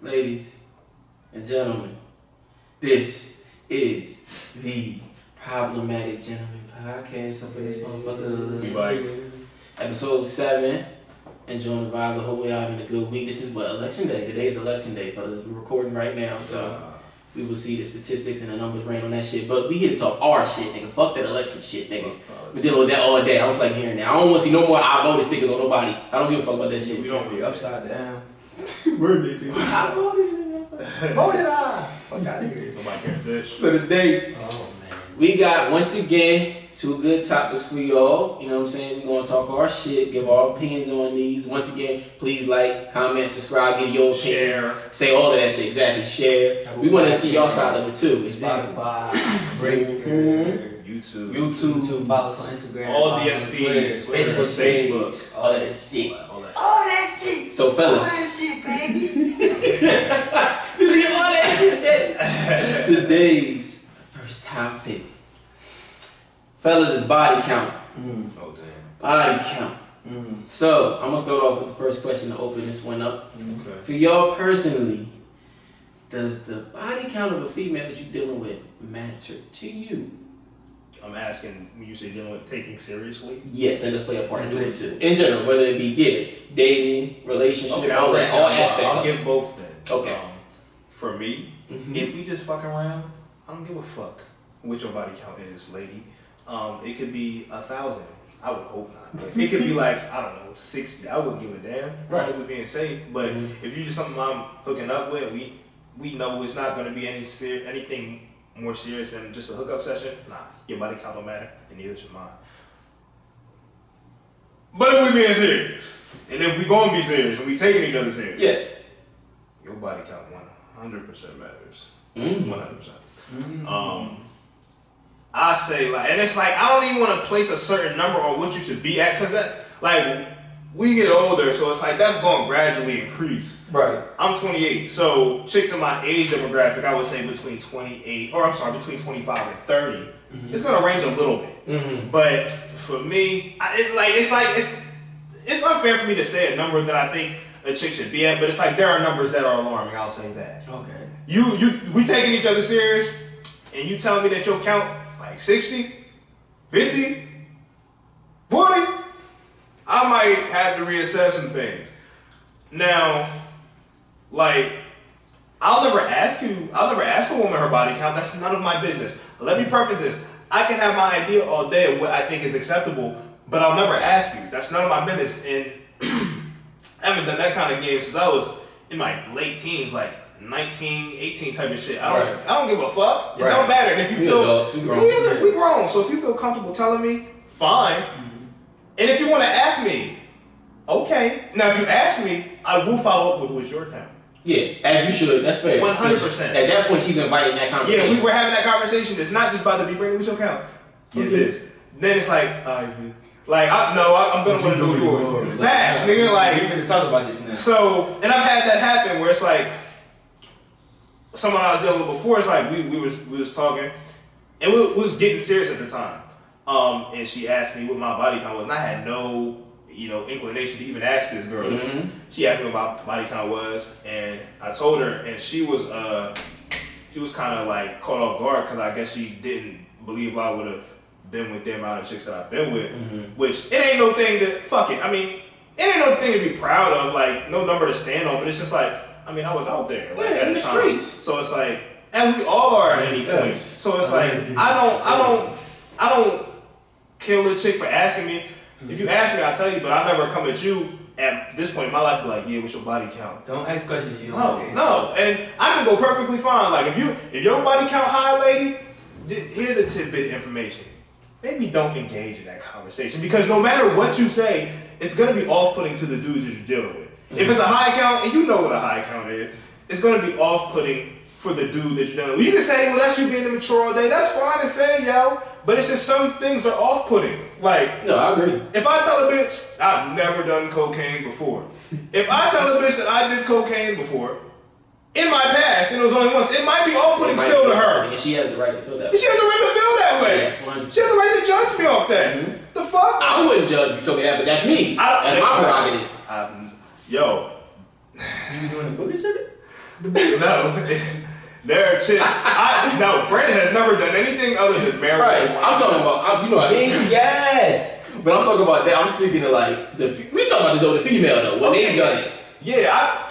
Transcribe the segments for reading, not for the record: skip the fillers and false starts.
Ladies and gentlemen, this is the Problematic Gentleman Podcast up in this motherfucker. Episode 7. Enjoying the vibes. I hope we all having a good week. This is what, election day? Today's election day, fellas. We're recording right now, so we will see the statistics and the numbers rain on that shit. But we here to talk our shit, nigga. Fuck that election shit, nigga. We're dealing with that all day. I don't feel like hearing that. I don't want to see no more I voted stickers on nobody. I don't give a fuck about that shit. We don't be upside down. Where nigga? I voted. Voted I. Fuck out of here. Nobody cares this. So today, we got, once again, 2 good topics for y'all. You know what I'm saying? We're going to talk our shit, give our opinions on these. Once again, please like, comment, subscribe, give your opinions. Share. Say all of that shit. Exactly. Share. We want to see y'all side of it too. Exactly. Spotify, YouTube. Follow us on Instagram. All the DSPs. Facebook. All that shit. All that shit. So, fellas. All that shit, baby. All that shit. Today's first topic. Fellas, is body count. Oh, damn. Body count. So, I'm going to start off with the first question to open this one up. Okay. For y'all personally, does the body count of a female that you're dealing with matter to you? I'm asking when you say dealing with taking seriously? Yes, and let's play a part into it too. In general, whether it be dating, relationship, all that, all aspects I'll of it. give both then. Okay. For me, if we just fucking around, I don't give a fuck what your body count is, lady. It could be 1,000. I would hope not. But it could be like, I don't know, 60. I wouldn't give a damn. Right. We're being safe. But if you're just something I'm hooking up with, we know it's not going to be anything more serious than just a hookup session. Nah, your body count don't matter, and neither should mine. But if we being serious, and if we gonna be serious, and we taking each other serious, Yeah. your body count 100% matters. 100%. I say, like, and it's like, I don't even want to place a certain number on what you should be at, because that, like, we get older, so it's like, that's going to gradually increase. Right. I'm 28, so chicks in my age demographic, I would say between 25 and 30. It's going to range a little bit. But for me, it's unfair for me to say a number that I think a chick should be at, but it's like, there are numbers that are alarming, I'll say that. Okay. We taking each other serious, and you telling me that your count, like 60, 50, 40, I might have to reassess some things. Now, like, I'll never ask a woman her body count. That's none of my business. Let me preface this. I can have my idea all day of what I think is acceptable, but I'll never ask you. That's none of my business. And I haven't done that kind of game since I was in my late teens, like 19, 18 type of shit. I don't give a fuck. It don't matter. And if you feel we grown. So if you feel comfortable telling me, fine. And if you want to ask me, okay. Now if you ask me, I will follow up with what's your count. Yeah, as you should. That's fair. 100%. At that point, she's inviting that conversation. Yeah, we were having that conversation. It's not just by the be bringing with your count. It is. Then it's like, like I'm gonna want to do yours. Fast, nigga. Like we're gonna talk about this now. So, and I've had that happen where it's like someone I was dealing with before. It's like we was talking, and we was getting serious at the time. And she asked me what my body count was, and I had no, inclination to even ask this girl. She asked me what my body count was, and I told her, and she was kind of like caught off guard because I guess she didn't believe I would have been with the amount of chicks that I've been with, which it ain't no thing to fuck it. I mean, it ain't no thing to be proud of, like no number to stand on, but it's just like, I mean, I was out there like, at the time, streets. So it's like, as we all are at any point. So it's like, I don't kill a chick for asking me. If you ask me, I'll tell you, but I'll never come at you at this point in my life be like, yeah, what's your body count? Don't ask questions you don't want to answer. No, and I can go perfectly fine. Like if your body count high, lady, here's a tidbit information. Maybe don't engage in that conversation, because no matter what you say, it's gonna be off-putting to the dudes that you're dealing with. If it's a high count, and you know what a high count is, it's gonna be off-putting for the dude that you're dealing with. You can say, well, that's you being immature all day. That's fine to say, yo. But it's just some things are off-putting. Like, no, I agree. If I tell a bitch, I've never done cocaine before. If I tell a bitch that I did cocaine before, in my past, and it was only once, it might be off-putting still to her. And she has the right to feel that way. She has the right to feel that way. Yeah, she has the right to judge me off that. The fuck? I wouldn't judge if you told me that, but that's me. That's my prerogative. Yo. You be doing the boogie sugar? No. There are chicks. No, Brandon has never done anything other than marry. Right. I'm talking about, Yes. But I'm talking about that. I'm speaking to like we talking about the female though. When they've done it. Yeah,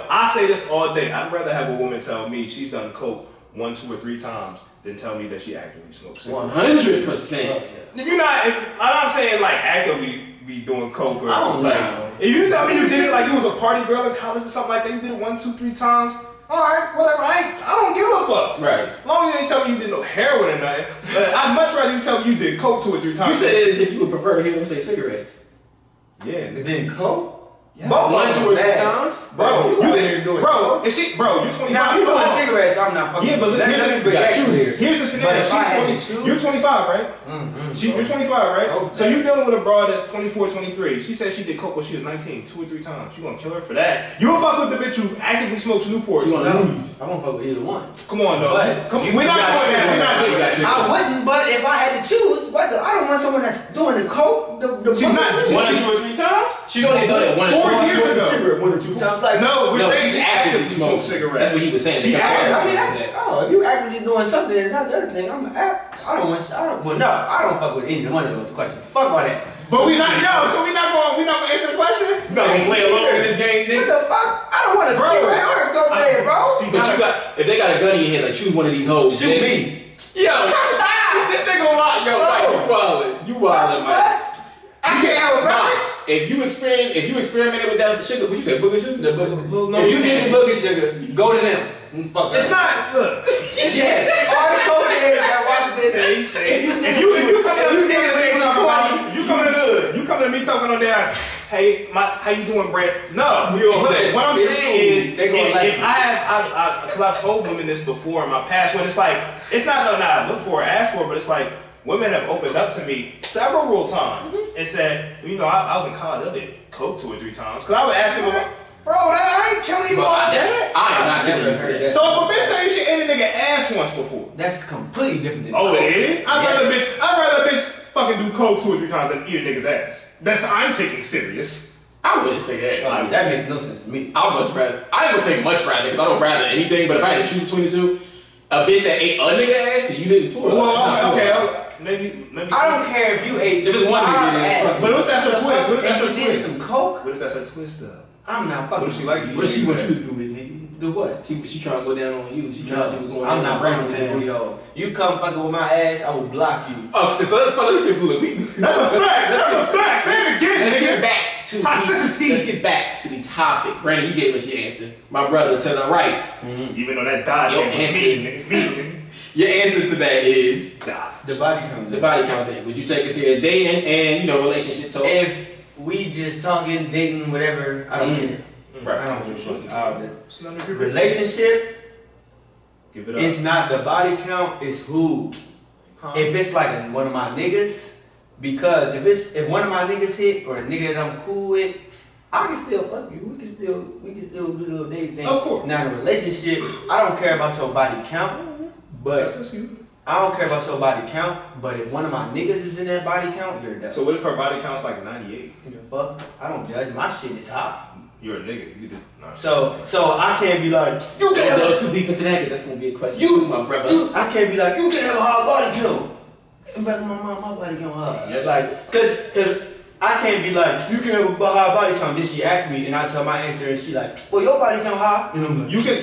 I say this all day. I'd rather have a woman tell me she's done coke 1, 2, or 3 times than tell me that she actively smokes cigarettes. 100%. You're not. I'm not saying like actively be doing coke or I don't like. know. If you tell me you did it like you was a party girl in college or something like that, you did it 1, 2, 3 times. All right, whatever. I don't give a fuck. Right. As long as you ain't tell me you did no heroin or nothing. I'd much rather you tell me you did coke 2 or 3 times. You said it as if you would prefer to hear them say cigarettes. Yeah, nigga. Then coke? Yeah. But 1, 2, or 3 times? Bro, you ain't doing bro, if she, bro, you're 25. Now, you doing cigarettes, I'm not fucking. Yeah, but here's the scenario. She's 20. You're 25, right? You're 25, right? Okay. So you're dealing with a broad that's 24, 23. She said she did coke when she was 19, 2 or 3 times. You gonna kill her for that? You don't fuck with the bitch who actively smokes Newport. You gonna lose. I won't fuck with either one. Come on, though. We're not doing that. We're not doing that. I wouldn't, but if I had to choose, I don't want someone that's doing the coke. She's not. 1 or 2 or 3 times? She's only done it 1 or 2 4 years ago. 1 or 2 times. Like, no, we're saying she's she actively smokes cigarettes. That's what he was saying. She actively. if you actively doing something and not the other thing, I don't fuck with any one of those questions. Fuck all that. But we not gonna answer the question? No, we play along in this game, nigga. What the fuck? I don't want to cigarette or go there, bro. But if they got a gun in your head, like choose one of these hoes. Shoot me. Yo, this nigga wild. Yo, Mike, you wildin', Mike. I can't have a breakfast. If you experimented with that sugar, what you said, booger sugar? If you did the booger sugar, go to them. Fuck it's not. Look. Yeah. All the cocaine that watch this. If you come to me talking on there, hey, how you doing, Brad? No. What I'm saying is, if I have, because I've told women this before in my past, when it's like, it's not no, I look for or ask for, but it's like, women have opened up to me several times and said, I was in college, I did coke 2 or 3 times. Because I would ask them, bro, I ain't killing you all that. I am not killing you for that. So if a bitch tell you she ate a nigga ass once before. That's completely different than coke. It is? I'd rather a bitch fucking do coke 2 or 3 times than eat a nigga's ass. I'm taking serious. I wouldn't say that. That makes no sense to me. I ain't gonna say much rather, because I don't rather anything, but if I had to choose between the two, a bitch that ate a nigga ass, then you didn't plural. Well, okay. Maybe. I don't care if you ate. There was one nigga. But what if that's her twist? What if that's her twist? Did some coke? What if that's her twist though? I'm not fucking. What if she like you? What she want you to do it, nigga? Do what? She trying to go down on you. She trying to see what's going on. I'm not bringing to you. You come fucking with my ass, I will block you. Oh, so let's get blue. That's a fact. That's a fact. Say it again, Let's nigga. get back to toxicity. Let's get back to the topic. Brandon, you gave us your answer. My brother to the right. Even though that died, nigga. Your answer to that is the body count. The body count thing. Would you take us here dating and relationship talk? If we just talking, dating, whatever, I don't care. Right. I don't give a fuck. Relationship. Give it up. It's not the body count. It's who. If it's like one of my niggas, because if one of my niggas hit or a nigga that I'm cool with, I can still fuck you. We can still do the little dating thing. Of course. Now in a relationship, I don't care about your body count. But I don't care about your body count, but if one of my niggas is in that body count, you're done. So what if her body count's like 98? Fuck, I don't judge. My shit is high. You're a nigga. You did. So I can't be like, you can't go too deep into that, because that's gonna be a question too, my brother. I can't be like, you can't have a high body count. In fact, my body count high. Yeah. Like, cause I can't be like, you can have a high body count. Then she asks me, and I tell my answer, and she like, well, your body count high. And I'm like, but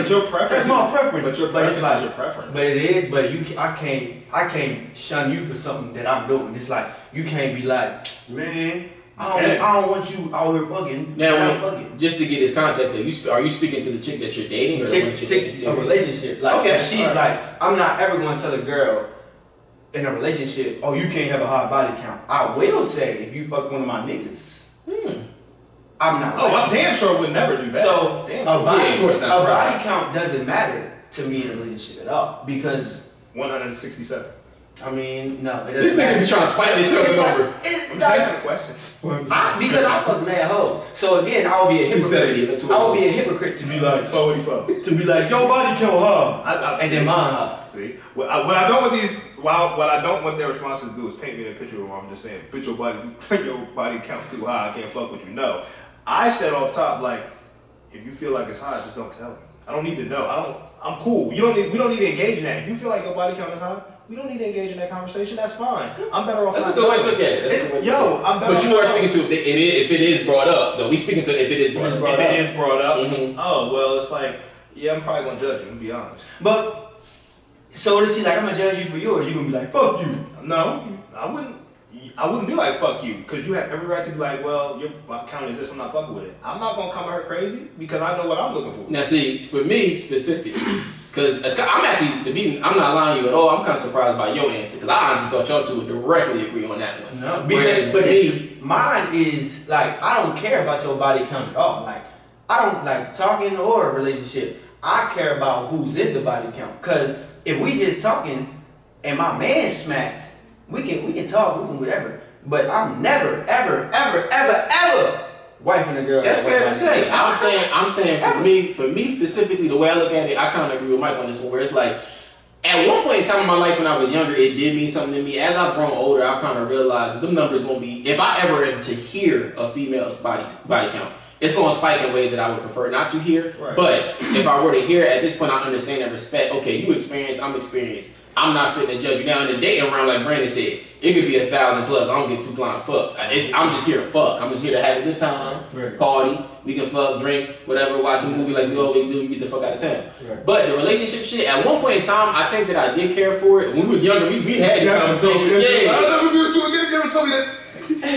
your preference. That's my preference. But your preference is your preference. But it is. But I can't shun you for something that I'm doing. It's like you can't be like, man, I don't want you out here fucking. Now, just to get this context, are you speaking to the chick that you're dating, or the one that you're taking serious? A relationship. Like, okay, she's like, I'm not ever going to tell a girl in a relationship, oh, you can't have a high body count. I will say if you fuck one of my niggas. I'm not. Oh, I'm damn sure would never do that. So damn a body right. count doesn't matter to me in a relationship at all, because 167. I mean, no, it doesn't. This nigga be trying to spite this shit over. I'm just asking a question. Because I fuck mad hoes. So again, I would be a hypocrite. I would be a hypocrite to be like 44. To be like, your body count high, and then mine high. See, what I don't want these. What I don't want their responses to do is paint me in a picture where I'm just saying, "Put your body count too high. I can't fuck with you." No, I said off top like, if you feel like it's high, just don't tell me. I don't need to know. I'm cool. We don't need to engage in that. If you feel like your body count is high, we don't need to engage in that conversation. That's fine. I'm better off. That's a good way to look at it. I'm better. But you are speaking to if it is brought up, though. We speaking to if it is brought up. If it is brought up. Oh well, it's like I'm probably gonna judge you. To be honest. But so to see, like I'm gonna judge you for yours. You gonna be like, fuck you. No, I wouldn't. I wouldn't be like, fuck you, because you have every right to be like, well, your count is this, I'm not fucking with it. I'm not going to come at her crazy because I know what I'm looking for. Now, see, for me specifically, because I'm not lying to you at all, I'm kind of surprised by your answer, because I honestly thought y'all two would directly agree on that one. No, because mine is, like, I don't care about your body count at all. Like, I don't, like, talking or a relationship, I care about who's in the body count. Because if we just talking and my man smacked, we can talk, we can whatever, but I'm never, ever wifing a girl. That's fair to say. I'm saying for me specifically, the way I look at it, I kind of agree with Mike on this one, where it's like, at one point in time in my life when I was younger, it did mean something to me. As I've grown older, I've kind of realized that them numbers won't be, if I ever am to hear a female's body count, it's going to spike in ways that I would prefer not to hear. Right. But if I were to hear it, at this point, I understand and respect, okay, you experience, I'm experienced. I'm not fit to judge you. Now, in the dating realm, like Brandon said, it could be 1,000 plus. I don't give two flying fucks. I'm just here to fuck. I'm just here to have a good time, party. We can fuck, drink, whatever, watch a movie like we always do. You get the fuck out of town. Right. But the relationship shit, at one point in time, I think that I did care for it. When we was younger, we had this conversation. Yeah. I never do it to again. Never told me that.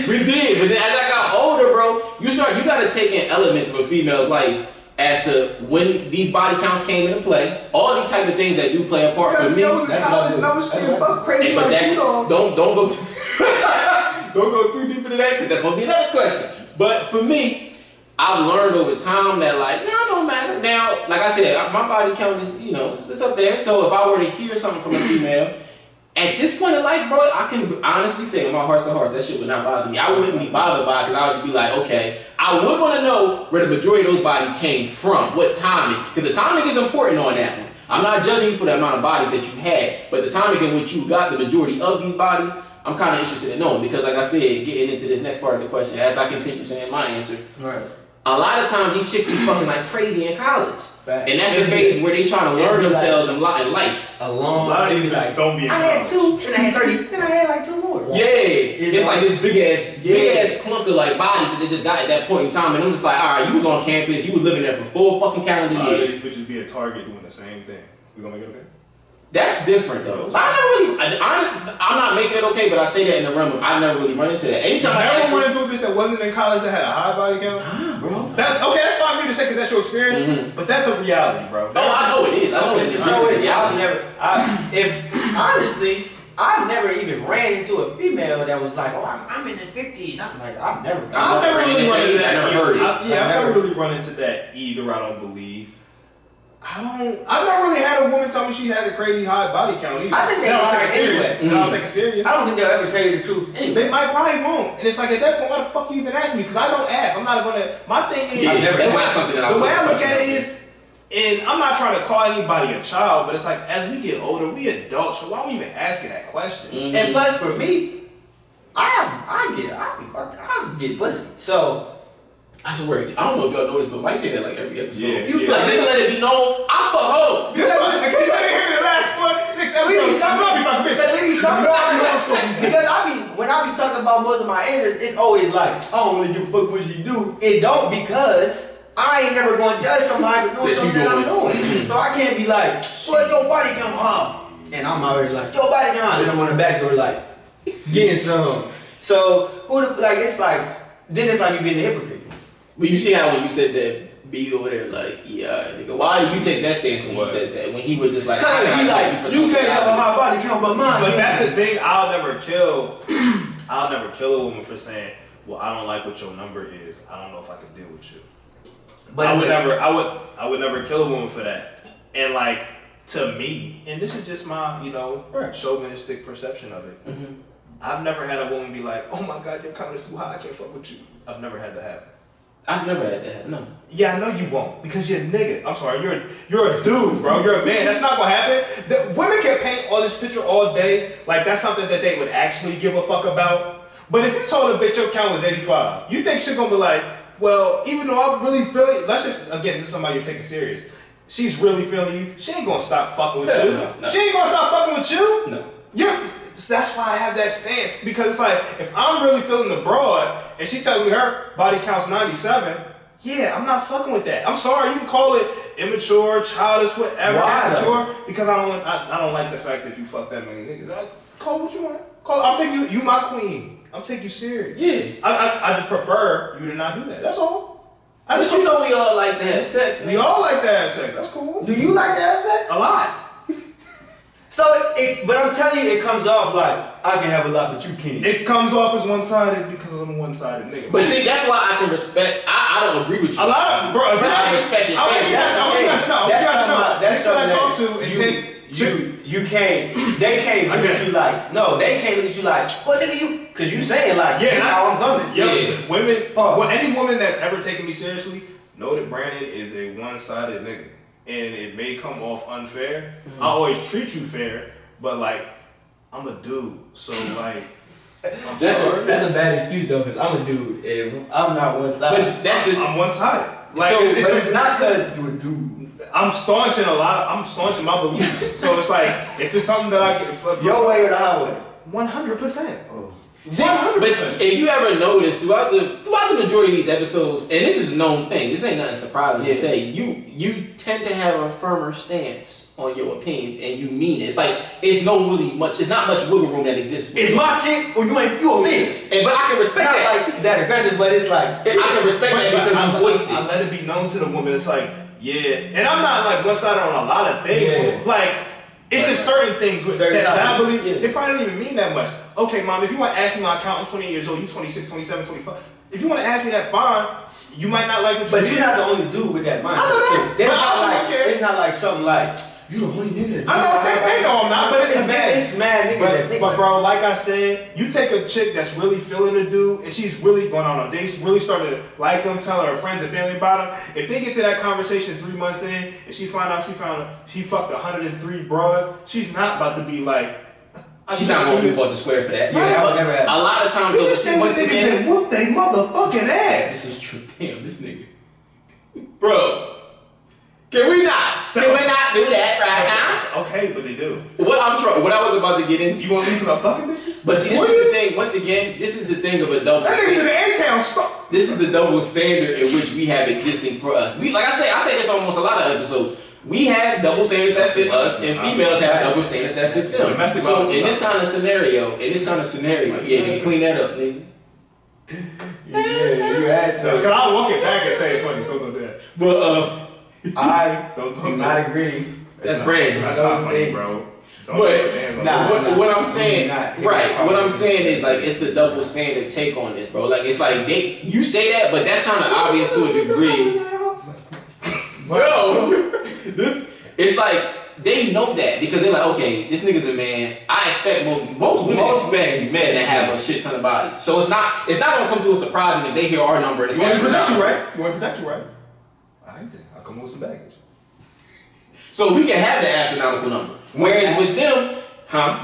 We did, but then as I got older, bro, you gotta take in elements of a female's life as to when these body counts came into play, all these type of things that do play a part for me. I was in college and I was shit buck crazy like you know. Don't go don't go too deep into that, because that's gonna be another question. But for me, I've learned over time that like, no, it don't matter. Now, like I said, my body count is, it's up there. So if I were to hear something from a female, at this point in life, bro, I can honestly say in my heart to heart, that shit would not bother me. I wouldn't be bothered by it because I would just be like, okay, I would want to know where the majority of those bodies came from, what timing, because the timing is important on that one. I'm not judging you for the amount of bodies that you had, but the timing in which you got the majority of these bodies, I'm kind of interested in knowing, because like I said, getting into this next part of the question, as I continue saying my answer, right. A lot of times these chicks be fucking like crazy in college. Facts. And that's the phase where they trying to learn themselves in life. A lot of these like, don't be in college. I had 2, and I had 30, and I had like 2 more. Right? Yeah. It's like this big ass clunk of like bodies that they just got at that point in time. And I'm just like, alright, you was on campus, you was living there for 4 fucking calendar years. These bitches be at Target doing the same thing. We gonna make it okay? That's different though. Honestly, I'm not making it okay, but I say that in the realm of I never really run into that. Anytime I never run into a bitch that wasn't in college that had a high body count. Bro. That's fine for me to say because that's your experience, but that's a reality, bro. Oh, I know it is. I know it is. Honestly, I've never even ran into a female that was like, oh, I'm in the 50s. I'm like, I've never really run into that. I never heard it. I've never really run into that either. I don't believe. I've never really had a woman tell me she had a crazy high body count either. I think they lie anyway. I was taking serious. I don't think they'll ever tell you the truth anyway. They probably won't. And it's like at that point, why the fuck you even ask me? Because I don't ask. I'm not gonna. My thing is, the way I look at it is, and I'm not trying to call anybody a child, but it's like as we get older, we adults. So why are we even asking that question? Mm-hmm. And plus, for me, I get pussy. So. I swear, I don't know if y'all know this, but Mike say that like every episode. Yeah, you like they let it be known. I'm the hoe. That's why. In case y'all didn't hear me the last 6 episodes, when I be talking about most of my answers, it's always like I don't really give a fuck what you do. It don't, because I ain't never gonna judge somebody for doing something that I'm doing. So I can't be like, what your body count up? And I'm already like, your body count. Then I'm on the back door like getting some. So it's like you being a hypocrite. But you see how when you said that B over there, like, yeah, nigga, why do you take that stance when he said that? When he was just like, you can't have a high body count but mine. But that's the thing, I'll never kill a woman for saying, well, I don't like what your number is. I don't know if I can deal with you. But I would never kill a woman for that. And like, to me, and this is just my, chauvinistic perception of it. Mm-hmm. I've never had a woman be like, oh my God, your count is too high, I can't fuck with you. I've never had that happen. I've never had that. No. Yeah, I know you won't, because you're a nigga. I'm sorry, you're a dude, bro. You're a man. That's not gonna happen. Women can paint all this picture all day, like that's something that they would actually give a fuck about. But if you told a bitch your count was 85, you think she's gonna be like, well, even though I'm really feeling, let's just, again, this is somebody you're taking serious. She's really feeling you. She ain't gonna stop fucking with you. No. She ain't gonna stop fucking with you. No. Yeah, that's why I have that stance. Because it's like, if I'm really feeling the broad, and she tells me her body count's 97, yeah, I'm not fucking with that. I'm sorry, you can call it immature, childish, whatever, insecure, because I don't like the fact that you fuck that many niggas. Call it what you want. I'm taking you my queen. I'm taking you serious. Yeah. I just prefer you to not do that. That's all. But you know we all like to have sex, man. We all like to have sex. That's cool. Do you like to have sex? A lot. So, but I'm telling you, it comes off like I can have a lot, but you can't. It comes off as one-sided because I'm a one-sided nigga. But see, that's why I can respect. I don't agree with you. A lot of bro. I respect it. I want you guys to know. That's something I talk to and take. You can't. They can't look at you like. No, they can't look at you like. What nigga you? Because you saying like, yeah, that's how I'm coming. Yeah. Women. Well, any woman that's ever taken me seriously know that Brandon is a one-sided nigga. And it may come off unfair. I always treat you fair, but like, I'm a dude, so like, that's a bad excuse though, because I'm a dude and I'm not one-sided. But I'm one-sided. Like, so, it's not because you're a dude. I'm staunching my beliefs. So it's like, if it's something that I can, your way or the highway. 100%. Oh. See, but if you ever notice throughout the majority of these episodes, and this is a known thing, this ain't nothing surprising to say, you tend to have a firmer stance on your opinions, and you mean it. It's like it's not much wiggle room that exists. It's my shit, or you a bitch. But I can respect not that. Like that aggressive, but it's like I can respect that because you voice it. I let it be known to the woman. It's like, yeah, and I'm not like one-sided on a lot of things. Yeah. Like, it's just certain things that I believe they probably don't even mean that much. Okay, mom, if you want to ask me my account, I'm 28 years old, you 26, 27, 25. If you want to ask me that, fine. You might not like what you do. But you're not the only dude with that mind. I know that. It's not like something like, you the only nigga. I know, they know I'm not, but it's mad. It's mad niggas that think But bro, like I said, you take a chick that's really feeling a dude, and she's really going on a date, really starting to like him, telling her friends and family about him. If they get to that conversation 3 months in, and she find out she fucked 103 broads, she's not about to be like, she's not gonna move off the square for that. Yeah, that would never happen. A lot of times, you just say once again, whoop they motherfucking ass. This is true. Damn, this nigga, bro. Can we not do that right now? Okay, but they do. What I was about to get into. You want me to stop fucking bitches? But see, this is the thing. Once again, this is the thing of a double. That nigga's in the A-town. Stop. This is the double standard in which we have existing for us. I say this on almost a lot of episodes. We have double standards that fit us, and females have double standards that fit them. So in this kind of scenario, yeah, you can clean that up, nigga. Yeah, you had to. Cause I'll walk it back and say it's funny. Don't do that. But I do not agree. That's Brandon. That's not funny, bro. What I'm saying, what I'm saying is like it's the double standard take on this, bro. Like it's like you say that, but that's kind of obvious to a degree. Bro, it's like they know that because they're like, okay, this nigga's a man. I expect most women expect men to have a shit ton of bodies. So it's not gonna come to a surprise if they hear our number. And you want to protect you, right? You want to protect you, right? I'll come with some baggage. So we can have the astronomical number. Whereas with them,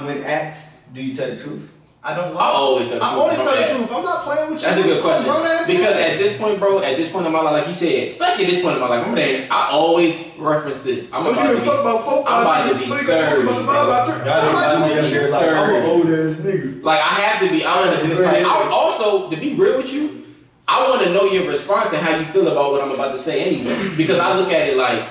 when asked, do you tell the truth? I don't lie. I always tell the truth. I always tell the truth. I'm not playing with you. That's a good question. Because at this point in my life, like he said, especially at this point in my life, remember that I always reference this. I'm about to be 30. I'm an old ass nigga. Like I have to be honest, and it's like also to be real with you, I want to know your response and how you feel about what I'm about to say anyway. Because I look at it like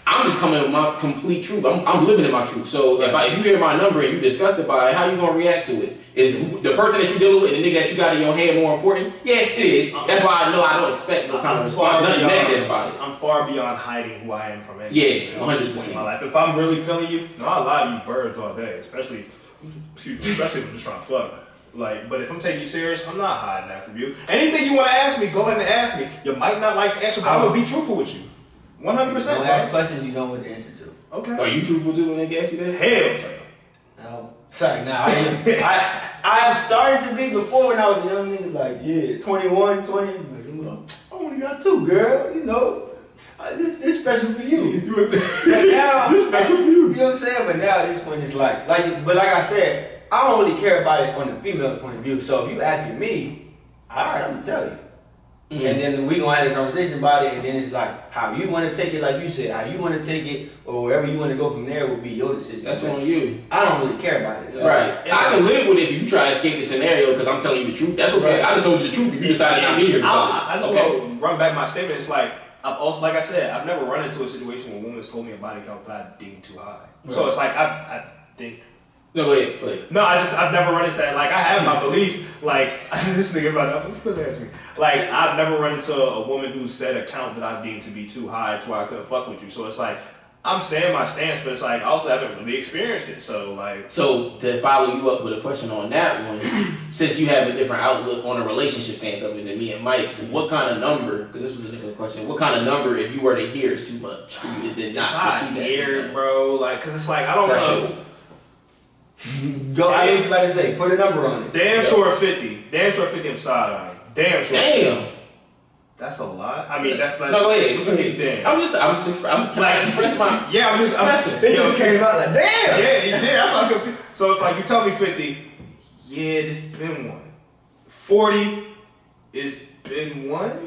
I'm just coming with my complete truth. I'm living in my truth. So if you hear my number and you disgusted by it, how you gonna react to it? Is the person that you dealing with and the nigga that you got in your hand more important? Yeah, it is. That's why I know I don't expect no kind of response. Nothing negative about it. I'm far beyond hiding who I am from anyone. Yeah, 100%. My life. If I'm really feeling you, I'll lie to you birds all day, especially if I'm just trying to fuck. Like, but if I'm taking you serious, I'm not hiding that from you. Anything you want to ask me, go ahead and ask me. You might not like the answer, but I'm gonna be truthful with you. 100%. Don't ask questions you don't want the answer to. Okay. Are you truthful too when they ask you that? Hell no. Sorry, now I am starting to be. Before when I was a young nigga, like 21, 20, like I only got 2, girl. You know, this special for you. But now this special for you. You know what I'm saying? But now this one is like I said, I don't really care about it on the female's point of view. So if you asking me, all right, I'm gonna tell you. And then we gonna have a conversation about it, and then it's like how you want to take it, like you said, how you want to take it, or wherever you want to go from there will be your decision. That's on you. I don't really care about it. Right. I can live with it if you try to escape the scenario because I'm telling you the truth. That's okay. I just told you the truth if you decided not to be here. I just want to run back my statement. It's like, I've also, like I said, I've never run into a situation where a woman's told me a body count that I deem too high. Right. So it's like, I think. No, go ahead. No, I've never run into that. Like, I have my beliefs. Like, this nigga about to ask me. Like, I've never run into a woman who said a count that I deemed to be too high to where I couldn't fuck with you. So it's like, I'm saying my stance, but it's like, I also haven't really experienced it. So, like. So, to follow you up with a question on that one, since you have a different outlook on a relationship stance of it than me and Mike, what kind of number, because this was a different question, what kind of number, if you were to hear, is too much for you to then not pursue that? Hear, bro. Like, because it's like, I don't know. Go. I was about to say, put a number on it. Damn sure 50. Damn sure 50. I'm side-eyeing. Damn sure. Damn. That's a lot. I mean, that's like. No, go ahead. What you mean, damn? I'm like, express my. Yeah, I'm expressing. It just came out like, damn. Yeah, you did. That's why I'm confused. So if like you tell me 50, yeah, this been one. 40 is been one.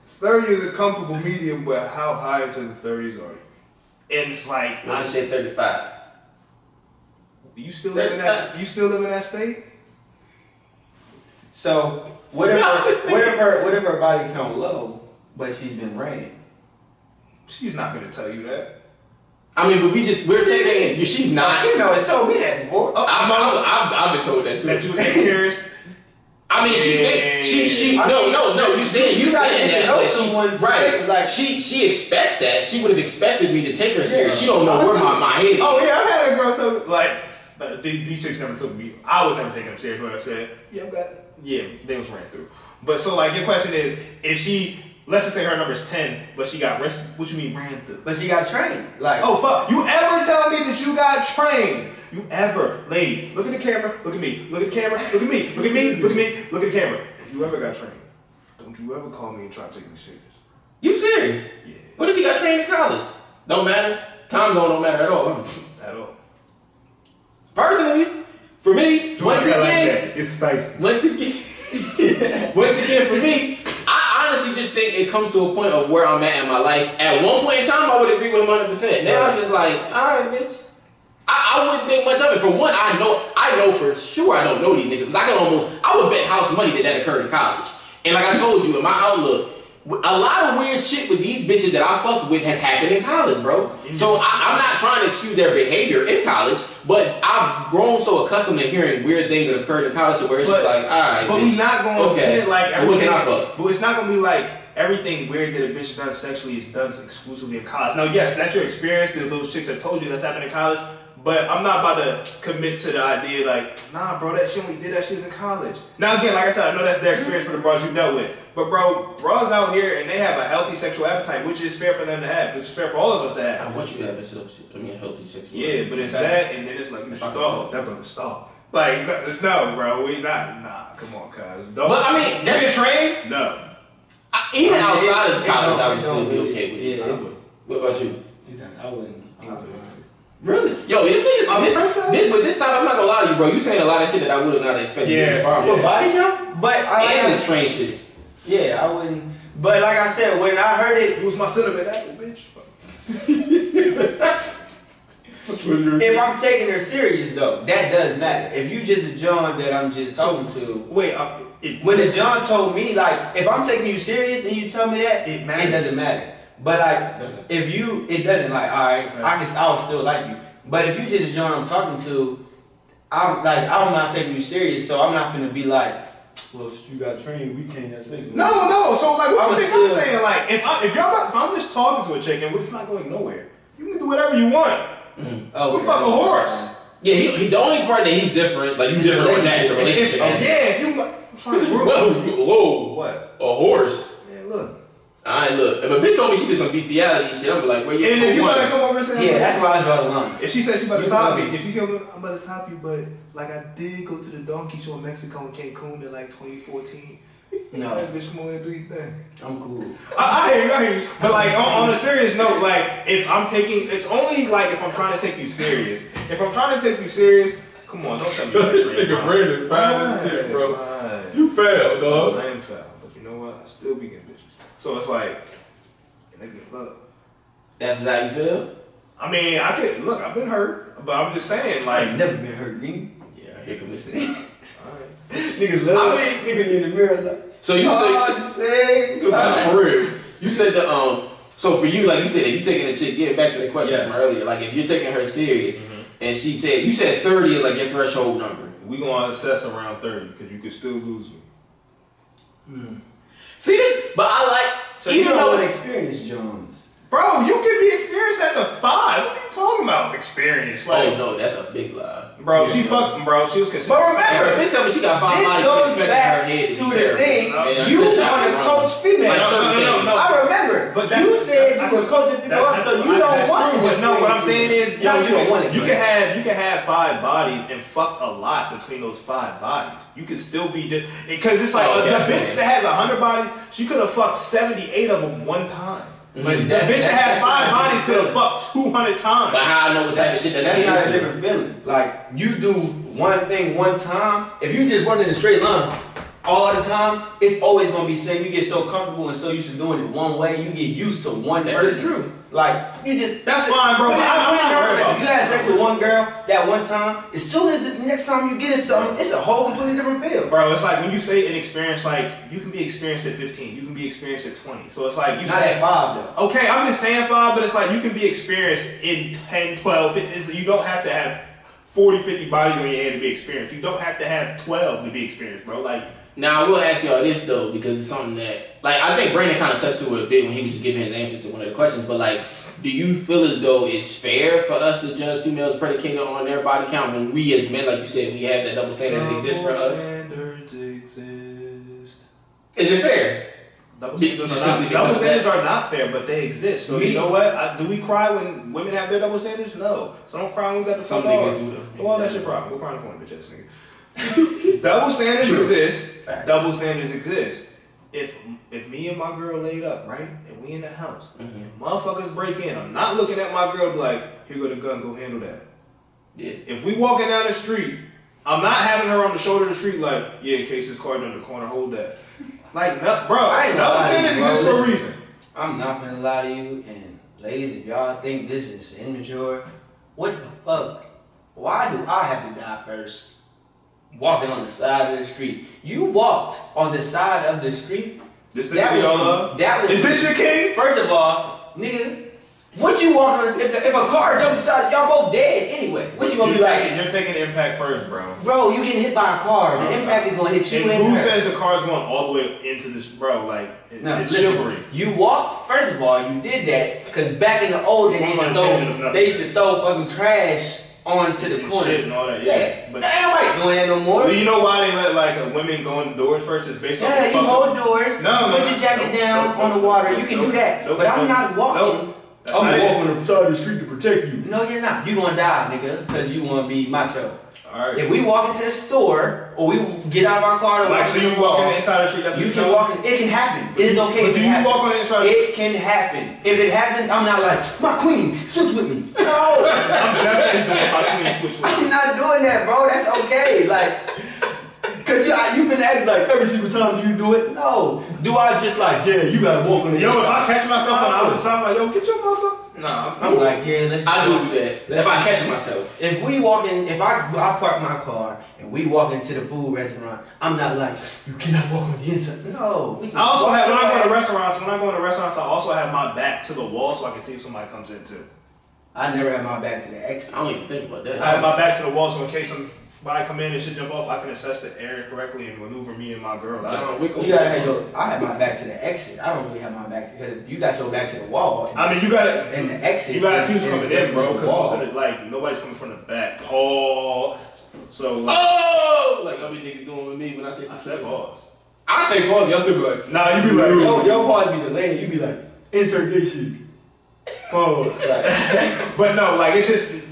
30 is a comfortable medium, but how high into the 30s are you? And it's like. I say 35. You still live in that? You still live in that state? So what if her body count low, but she's been ran? She's not gonna tell you that. I mean, but we're taking it. She's not. You know, it's told me that before. I've been told that too. That you was taking serious. I mean, she. No. You saying that, but someone, right? Like she expects that. She would have expected me to take her serious. She don't know where my head is. Oh yeah, I've had a girl so like. But these chicks never took me. I was never taking them serious. What I said, they was ran through. But so like your question is, if she, let's just say her number is 10, but she got what you mean ran through? But she got trained. Like, oh fuck, you ever tell me that you got trained? You ever, lady, look at the camera, look at me, look at the camera, look at me, look at me, look at me, look at the camera. If you ever got trained, don't you ever call me and try to take me serious. You serious? Yeah. What does he got trained in college? Don't matter. Time zone don't matter at all. At all. Personally, for me, once again, it's spicy. Once again, for me, I honestly just think it comes to a point of where I'm at in my life. At one point in time, I would agree with him 100%. Now I'm just like, all right, bitch. I wouldn't think much of it. For one, I know for sure I don't know these niggas. Because I would bet house money that occurred in college. And like I told you, in my outlook, a lot of weird shit with these bitches that I fucked with has happened in college, bro. So I'm not trying to excuse their behavior in college, but I've grown so accustomed to hearing weird things that occurred in college where it's just like, all right, but we're not going to get it like everything. But it's not going to be like everything weird that a bitch does sexually is done exclusively in college. Now, yes, that's your experience that those chicks have told you that's happened in college. But I'm not about to commit to the idea like, nah, bro, that she only did that shit in college. Now, again, like I said, I know that's their experience for the bros you dealt with. But, bro, bros out here, and they have a healthy sexual appetite, which is fair for them to have, which is fair for all of us to have. I want you to have a healthy sexual Yeah, but it's that, and then it's like, you stop. That brother stop. Like, no, bro, we not, nah, come on, cuz. But, I mean, that's a train? No. Even outside of college, I would still be okay with it. Yeah, I would. What about you? I wouldn't. Really? Yo, this time, I'm not gonna lie to you, bro. You saying a lot of shit that I would have not expected you to respond with. But body count? But I this strange shit. Yeah, I wouldn't. But like I said, when I heard it, it was my cinnamon apple, bitch. If I'm taking her serious though, that does matter. If you just a John that I'm just talking to. Wait, when the John told me, like, if I'm taking you serious and you tell me that, it doesn't matter. But like, if you, it doesn't, like, all right, I'll still like you. But if you just a John I'm talking to, I'm not taking you serious, so I'm not gonna be like, well, you got trained, we can't have sex. No. So like, what do you think I'm saying? Like, if I'm just talking to a chick and it's not going nowhere, you can do whatever you want. Oh, we fuck a horse. Yeah, he the only part that he's different, like you different on that in the relationship. I'm trying to whoa, what? A horse? Man, look. Alright, look. If a bitch told me she did some bestiality shit, I'm like, where you? And if you about to come over and say, yeah, that's where I draw the line. If she says she about to top me, if she says I'm about to top you, but like I did go to the donkey show in Mexico in Cancun in like 2014. No, hey, bitch, come on and do your thing. I'm cool. I hear you. But like on a serious note, like if I'm taking, it's only like if I'm trying to take you serious. If I'm trying to take you serious, come on, don't tell me. This nigga Brandon foul as shit, bro. You failed, dog. I am foul, but you know know what? I still be getting bitches. So it's like, nigga, look. That's how you feel? I mean, I've been hurt, but I'm just saying, like. I've never been hurt, nigga. Yeah, I hear you listen. Alright. Nigga love nigga in the mirror like. So you say, for real. You said so for you, like you said, if you taking a chick, getting back to the question from earlier, like if you're taking her serious, and you said 30 is like your threshold number. We gonna assess around 30 because you could still lose me. See this, but I like. So even though experience, Jones. Bro, you can be experienced at the 5. What are you talking about? Experience? Like, oh no, that's a big lie. Bro, she fucked. Bro, she was consistent. But remember, bitch said when she got 5 bodies, goes expecting back her head to the thing. You want to coach females. No. I remember. But you said you were coaching people up, so you don't want to. No, what I'm saying is, you can have 5 bodies and fuck a lot between those 5 bodies. You can still be just because it's like the bitch that has 100 bodies, she could have fucked 78 of them one time. But the bitch that has 5 bodies could have fucked 200 times. But how I know what type of shit that's not a different feeling. Like you do one thing one time. If you just run in a straight line all the time, it's always gonna be the same. You get so comfortable and so used to doing it one way, you get used to one person. That's true. Like you just that's fine, bro. I'm not worried about you had sex with one girl that one time. As soon as the next time you get it something, it's a whole completely different feel. Bro, it's like when you say an experience, like you can be experienced at 15, you can be experienced at 20. So it's like you not say at 5 though. Okay, I'm just saying 5, but it's like you can be experienced in 10, 12. You don't have to have 40, 50 bodies on your head to be experienced. You don't have to have 12 to be experienced, bro. Like. Now I will ask y'all this though, because it's something that, like, I think Brandon kind of touched to it a bit when he was just giving his answer to one of the questions. But like, do you feel as though it's fair for us to judge females predicated on their body count when we as men, like you said, we have that double standard that exists for us? Standards exist. Is it fair? Double standards are not fair, but they exist. So you know what? Do we cry when women have their double standards? No. So don't cry when we got the fuck off. Well, that's your problem. Go cry in the corner, bitch ass nigga. Double standards exist. Facts. Double standards exist. If me and my girl laid up, right, and we in the house, and motherfuckers break in, I'm not looking at my girl like, here go the gun, go handle that. Yeah. If we walking down the street, I'm not having her on the shoulder of the street like, yeah, in case this car in the corner, hold that. Like, no, bro, double standards exist for a reason. I'm not gonna lie to you, and ladies, if y'all think this is immature, what the fuck? Why do I have to die first? Walking on the side of the street. You walked on the side of the street. This nigga y'all love? Is this your king? First of all, nigga, what you walk on? If a car jumps inside, y'all both dead anyway. What you gonna be like? You're taking the impact first, bro. Bro, you getting hit by a car. The impact is gonna hit you. And who says the car's going all the way into this, bro? Like, it's chivalry. You walked. First of all, you did that because back in the old days, they used to throw fucking trash onto the corner. Shit and all that, yeah. But ain't nobody doing that no more. Do you know why they let like women go in doors first? It's based on you hold doors. No, put your jacket down on the water. You can do that. But I'm not walking. I'm walking on the side of the street to protect you. No, you're not. You gonna die, nigga, because you wanna be macho. Alright. If we walk into the store or we get out of our car, like so you walk on the inside of the street. That's you can walk. It can happen. It is okay. But do you walk on the inside? It can happen. If it happens, I'm not like my queen. Switch with me. No. I'm definitely doing my queen switch with me. I'm not doing that, bro. That's okay. Like. Cause you've been acting like every single time you do it. No. Do I just like, yeah, you gotta walk on the inside. If I catch myself on the other side, I'm like, yo, get your motherfucker. Nah, I'm like, yeah, let's I do that. If I catch myself. If we walk in, if I park my car and we walk into the food restaurant, I'm not like, you cannot walk on the inside. No. I also have, when I go to restaurants, I also have my back to the wall so I can see if somebody comes in too. I never have my back to the exit. I don't even think about that. I have my back to the wall so in case somebody come in and shit jump off, I can assess the area correctly and maneuver me and my girl out. You guys have I have my back to the exit. I don't really have my back because you got your back to the wall. I mean, you got it. And the exit. You gotta see who's coming in, bro. Because most of it, like, nobody's coming from the back. Paul. So. Like, like how many niggas going with me when I say something? I said pause. I say pause. Y'all still be like, nah. You be like, your pause be delayed. You be like, insert this shit. Pause. But no, like it's just.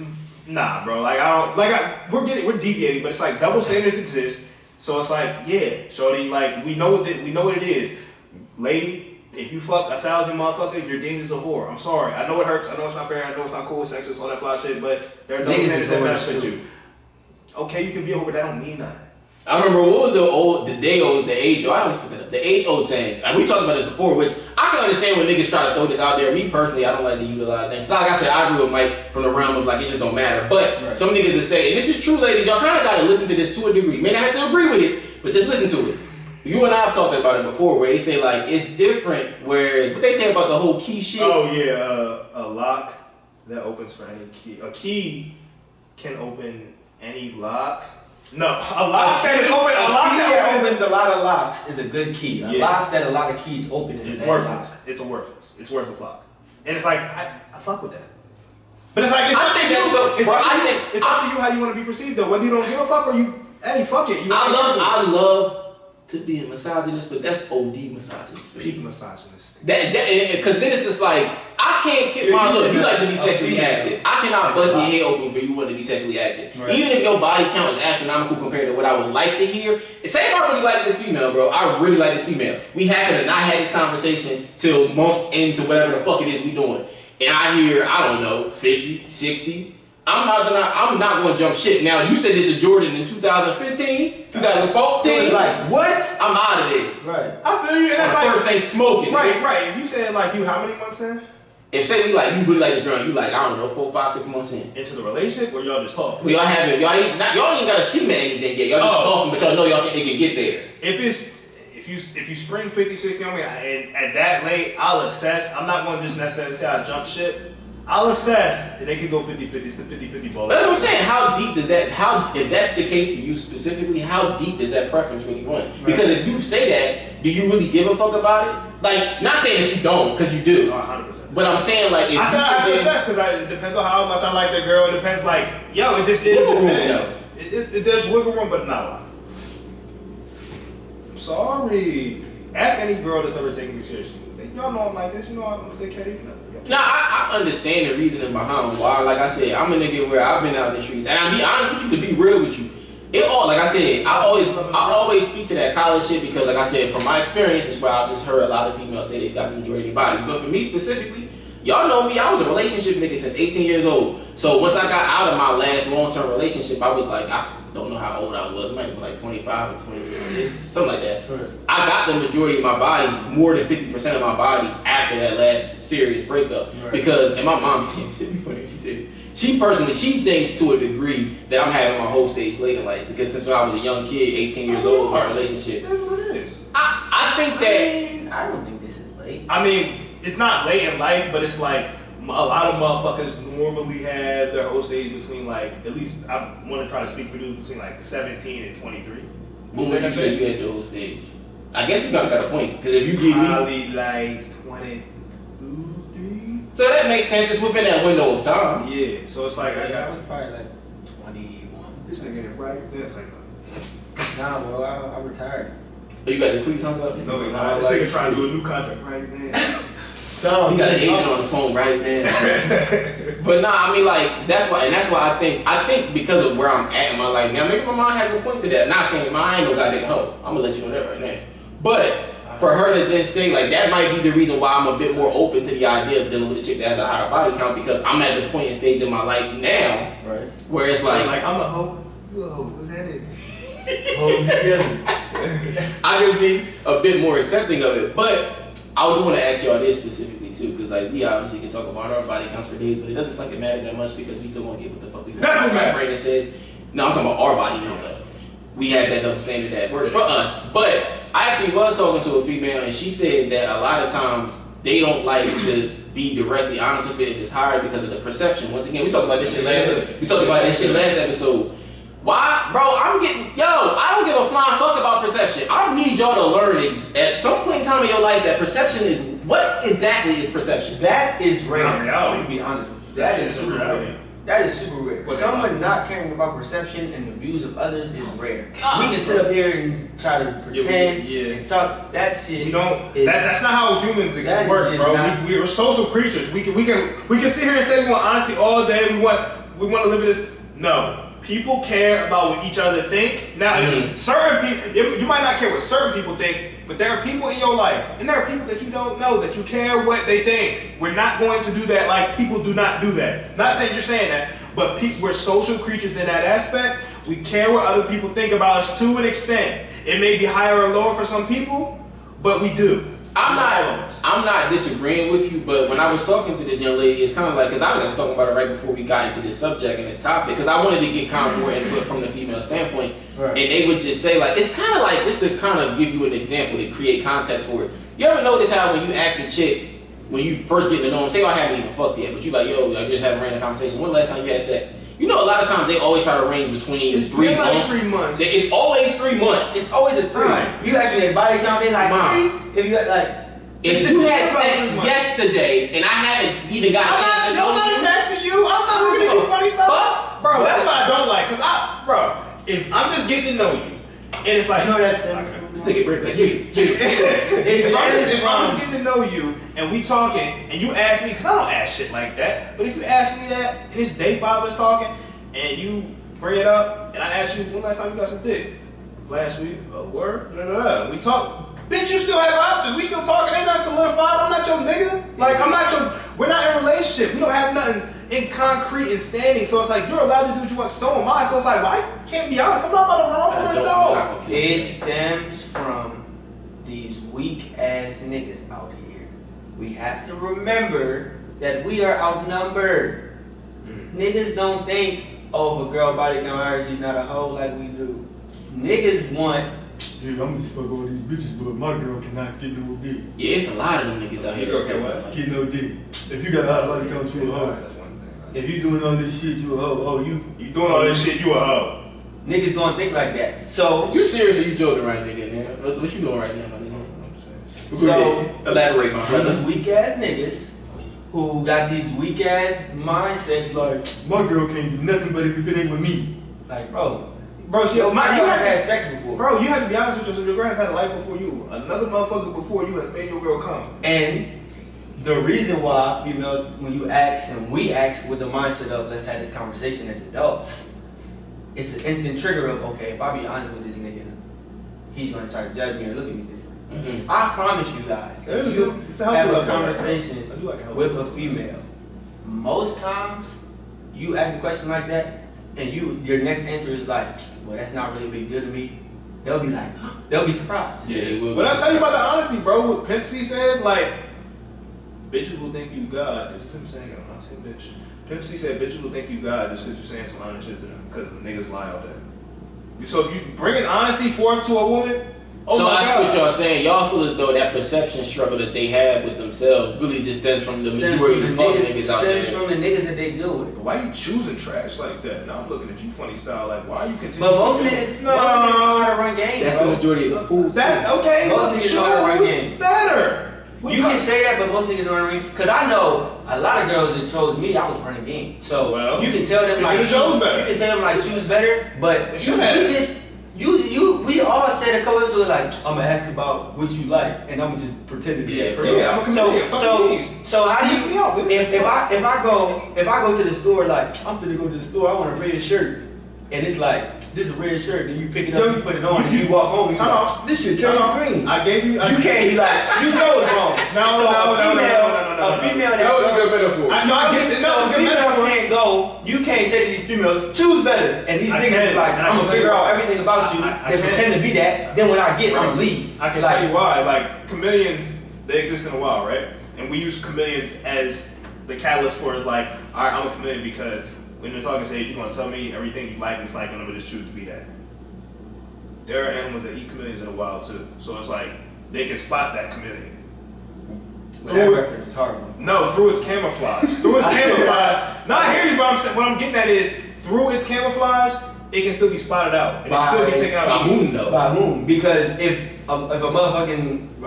Nah, bro. Like we're deviating, but it's like double standards exist. So it's like, yeah, shorty. Like we know what it is, lady. If you fuck 1,000 motherfuckers, you're deemed as a whore. I'm sorry. I know it hurts. I know it's not fair. I know it's not cool, sexist, all that fly shit. But there are double standards that benefit you. Okay, you can be a whore, but that don't mean nothing. I remember what was the age? I always forget that. the age-old saying, and we talked about this before, which I can understand when niggas try to throw this out there. Me personally, I don't like to utilize things. So like I said, I agree with Mike from the realm of like, it just don't matter. But some niggas will say, and this is true, ladies, y'all kind of got to listen to this to a degree. May not have to agree with it, but just listen to it. You and I have talked about it before, where they say like, it's different, whereas, what they say about the whole key shit. Oh yeah, a lock that opens for any key. A key can open any lock. No, a lock that is open. A lock that opens a lot of locks is a good key. A lock that a lot of keys open is a bad worthless. Lock. It's a worthless. It's worthless lock. And it's like I fuck with that. But it's like it's I think that's so. It's up to you how you want to be perceived though. Whether you don't give a fuck or you, hey, fuck it. I love to be a misogynist, but that's OD misogynist. Peak misogynist. Because then it's just like, I can't get my look. You like to be sexually active. I cannot bust your head open for you want to be sexually active. Right. Even if your body count is astronomical compared to what I would like to hear. Say if I really like this female, bro. I really like this female. We happen to not have this conversation till months into whatever the fuck it is we doing. And I hear, I don't know, 50, 60. I'm not gonna jump shit. Now you said this is Jordan in 2015, 2014. It was like, what? I'm out of there. Right. I feel you. And that's like first thing smoking. Right. If you said like you how many months in? If say we like you really like the drunk, you like, I don't know, 4, 5, 6 months in. Into the relationship or y'all just talking? Well, y'all ain't gotta cement anything yet. Y'all just talking, but y'all know y'all think they can get there. If you spring 50, 60 on me and at that late, I'll assess. I'm not gonna just necessarily say I jump shit. I'll assess and they can go 50-50. It's the 50-50 ball. That's what I'm saying. How deep does that, if that's the case for you specifically, how deep is that preference really going? Right. Because if you say that, do you really give a fuck about it? Like, not saying that you don't, because you do. 100%. But I'm saying like, if I said I have to assess because it depends on how much I like the girl. It depends like, it just depends. There's wiggle room, but not a lot. I'm sorry. Ask any girl that's ever taken me seriously. Y'all know I'm like this. You know I'm a dickhead. Now, I understand the reasoning behind why. Like I said, I'm a nigga where I've been out in the streets. And I'll be honest with you, to be real with you. Like I said, I always speak to that college shit because, like I said, from my experiences where I've just heard a lot of females say they got the majority of their bodies. But for me specifically, y'all know me, I was a relationship nigga since 18 years old. So once I got out of my last long-term relationship, I was like, I don't know how old I was. It might have been like 25 or 26, something like that. Right. I got the majority of my bodies, more than 50% of my bodies after that last serious breakup. Right. Because, and my mom said, it'd be funny, she said, she thinks to a degree that I'm having my whole stage late in life. Because since when I was a young kid, 18 years old, my relationship. That's what it is. I think that. I don't think this is late. I mean, it's not late in life, but it's like, a lot of motherfuckers normally have their whole stage between like, at least I want to try to speak for dudes between like 17 and 23. When would you say you had the whole stage? I guess you kind of got a point, because if you give me probably like 22, 3. So that makes sense. It's within that window of time. Yeah. So it's like I was probably like 21. This nigga right there. It's like nah, bro. I retired. So you got the cleats hung up? No, this nigga trying to do a new contract right now. So he got an agent on the phone right now. But nah, I mean like that's why I think because of where I'm at in my life now, maybe my mom has a point to that. Not saying mine ain't no goddamn hoe. I'm gonna let you know that right now. But for her to then say like that might be the reason why I'm a bit more open to the idea of dealing with a chick that has a higher body count, because I'm at the point and stage in my life now, right, where it's like I'm a hoe. You a hoe? What's that is? I could be a bit more accepting of it, but I do want to ask y'all this specifically too, because like we obviously can talk about our body counts for days, but it doesn't seem like it matters that much because we still want to get what the fuck we want. Like Brandon says, no, I'm talking about our body count though. We have that double standard that works for us. But I actually was talking to a female and she said that a lot of times they don't like to be directly honest with it if it's higher because of the perception. Once again, we talked about this shit last episode. Why, bro? I don't give a flying fuck about perception. I need y'all to learn at some point in time in your life that perception is, what exactly is perception? That is rare. I'm to be honest with you. That is super rare. That is super rare. Someone not caring about perception and the views of others is rare. God, we can sit up here and try to pretend and talk. That shit. You don't. That's not how humans work, bro. We're social creatures. We can sit here and say we want honesty all day. We want to live in this. No. People care about what each other think. Now, certain people, you might not care what certain people think, but there are people in your life, and there are people that you don't know that you care what they think. We're not going to do that like people do not do that. Not saying you're saying that, but we're social creatures in that aspect. We care what other people think about us to an extent. It may be higher or lower for some people, but we do. I'm not disagreeing with you, but when I was talking to this young lady, it's kind of like, because I was just talking about it right before we got into this subject and this topic, because I wanted to get kind of more input from the female standpoint, right. And they would just say, like, it's kind of like, just to kind of give you an example to create context for it. You ever notice how when you ask a chick, when you first get to know them, say, I haven't even fucked yet, but you like, yo, I just having a random conversation, when the last time you had sex? You know, a lot of times they always try to range between it's 3 like months. 3 months. It's always 3 months. It's always a 3. Right. You actually their body count, they like 3. If you like, if you had sex yesterday and I haven't even got a chance to know you, I'm not texting you. I'm not looking at you funny stuff, bro. That's what I don't like, bro, if I'm just getting to know you, and it's like, you know that's this nigga break like, if I'm just getting to know you and we talking and you ask me, because I don't ask shit like that, but if you ask me that and it's day 5 of us talking and you bring it up and I ask you, when last time you got some dick? Last week, word, we talk. Bitch, you still have options. We still talking. Ain't not solidified. I'm not your nigga. Like, I'm not your. We're not in a relationship. We don't have nothing in concrete and standing. So it's like you're allowed to do what you want. So am I. So it's like, well, I can't be honest. I'm not about to run off from the dog. It stems from these weak ass niggas out here. We have to remember that we are outnumbered. Niggas don't think, oh, if a girl body count higher, she's not a hoe like we do. Niggas want. Yeah, I'm just fuck all these bitches, but my girl cannot get no dick. Yeah, it's a lot of them niggas out here that's telling me. Get no dick. If you got a hot body count, you a hoe. That's one thing. If you doing all this shit, you a hoe. Oh, you doing all this shit, you a hoe. Niggas gonna think like that. So you serious or you joking right nigga? Man? What you doing right now, my nigga? So elaborate, my brother. These weak ass niggas who got these weak ass mindsets, like my girl can't do nothing but if it ain't with me. Like, bro, you have had sex before. Bro, you have to be honest with yourself. Your girl has had a life before you. Another motherfucker before you has made your girl come. And the reason why females, when you ask and we ask with the mindset of let's have this conversation as adults, it's an instant trigger of, okay, if I be honest with this nigga, he's gonna try to judge me or look at me different. Mm-hmm. I promise you guys, if you have a conversation with a female, most times you ask a question like that, and your next answer is like, well, that's not really a big deal to me. They'll be like, they'll be surprised. Yeah, they will. But I'll tell you about the honesty, bro. What Pimp C said, like, bitches will think you God. This is him saying it. I'm not saying bitch. Pimp C said, bitches will think you God just because you're saying some honest shit to them. Because niggas lie all day. So if you bring honesty forth to a woman, so I see what y'all saying. Y'all feel as though that perception struggle that they have with themselves really just stems from the majority of the fuck niggas out there. Stems from the niggas that they do it. Why you choosing trash like that? Now I'm looking at you funny style. Like, why are you continuing? But most niggas know how to run game. That's the majority of the food. Okay, most niggas know how to run game. Better. You can say that, but most niggas don't run game. Because I know a lot of girls that chose me, I was running game. So you can tell them like, you can say them like choose better, but we all said a couple of times like, I'm gonna ask about what you like, and I'm gonna just pretend to be that person. Yeah, I'm a comedian. So how do you? If I go to the store, like I'm finna go to the store, I want a red shirt, and it's like this is a red shirt, then you pick it up, you put it on, and you walk home. And like, this shit Chelsea Green. I gave you. You can't be like you chose wrong. No. A female that was a good metaphor. I get this. So a female can't go. You can't say to these females, choose better. And these niggas is like, I'm gonna figure out everything about you. They pretend to be that. Then when I get, I'm gonna leave. I can tell you why. Like chameleons, they exist in the wild, right? And we use chameleons as the catalyst for it's like, all right, I'm a chameleon because when you're talking stage, you're gonna tell me everything you like. It's like I'm gonna just choose to be that. There are animals that eat chameleons in the wild too. So it's like they can spot that chameleon. That reference is horrible. No, through its camouflage. Through its camouflage. Now I hear you, but what I'm getting at is through its camouflage, it can still be spotted out. And it still be taken out. By whom though? By whom? Because if a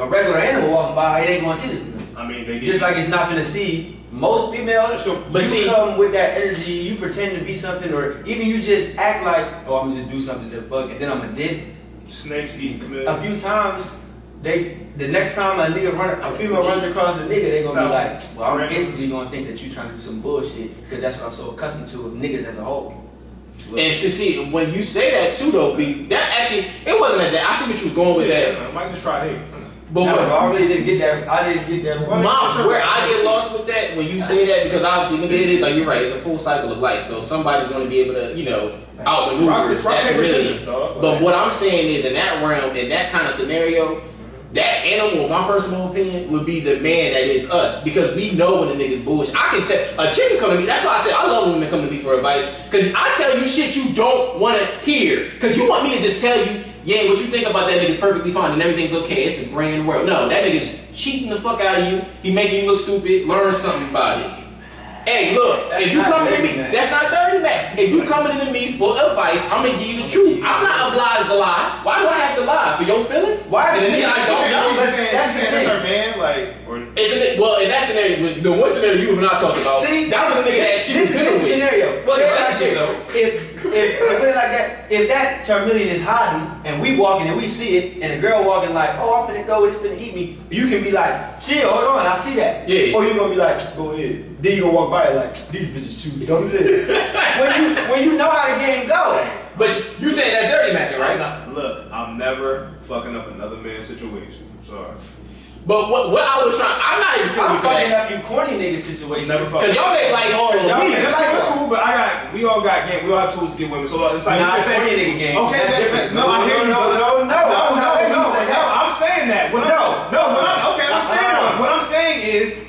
regular animal walking by, it ain't gonna see this. I mean, they just like it's not gonna see most females. But you come with that energy, you pretend to be something, or even you just act like, oh, I'm gonna just do something to fuck, and then I'm gonna dip. Snakes eating chameleons. A few times. The next time a female runs across a nigga, they gonna be like, well, I'm instantly gonna think that you trying to do some bullshit because that's what I'm so accustomed to with niggas as a whole. And see, when you say that too, though, that actually it wasn't that. I see what you was going with that. I might just try hate. But I really didn't get that. I didn't get that. Where I get lost with that when you say that, because obviously nigga, it is like you're right. It's a full cycle of life, so somebody's gonna be able to, outmaneuver that chameleon. But what I'm saying is, in that realm, in that kind of scenario. that animal, in my personal opinion, would be the man that is us. Because we know when the nigga's bullshit. I can tell, a chick can come to me, that's why I say I love when women come to me for advice. Because I tell you shit you don't want to hear. Because you want me to just tell you, yeah, what you think about that nigga's perfectly fine and everything's okay. It's a brain in the world. No, that nigga's cheating the fuck out of you. He making you look stupid. Learn something about it. Hey, look, if you coming to me, that's not 30, man. If you coming to me for advice, I'm gonna give you the truth. I'm not obliged to lie. Why do I have to lie? For your feelings? Why? She's saying her man, like, or well, in that scenario, the one scenario you and I talked about, see, that was a nigga that she was dealing with. Scenario. Well, if put it like that, if that Charmeleon is hiding and we walking and we see it, and a girl walking like, oh, I'm finna go, it's finna eat me, you can be like, chill, hold on, I see that. Yeah. Or you gonna be like, go ahead. Then you gonna walk by it like, these bitches choose. when you know how the game go. But you saying that's dirty, Mack, right? Look, I'm never fucking up another man's situation. I'm sorry. But what I was trying, I'm not even killing you for fucking that. up you corny nigga situation. Because y'all make like all the Yeah, weed. that's cool, but we all got game. We all have tools to get women. So it's like, not a corny nigga game. Okay, no, I hear you. No. I'm saying that.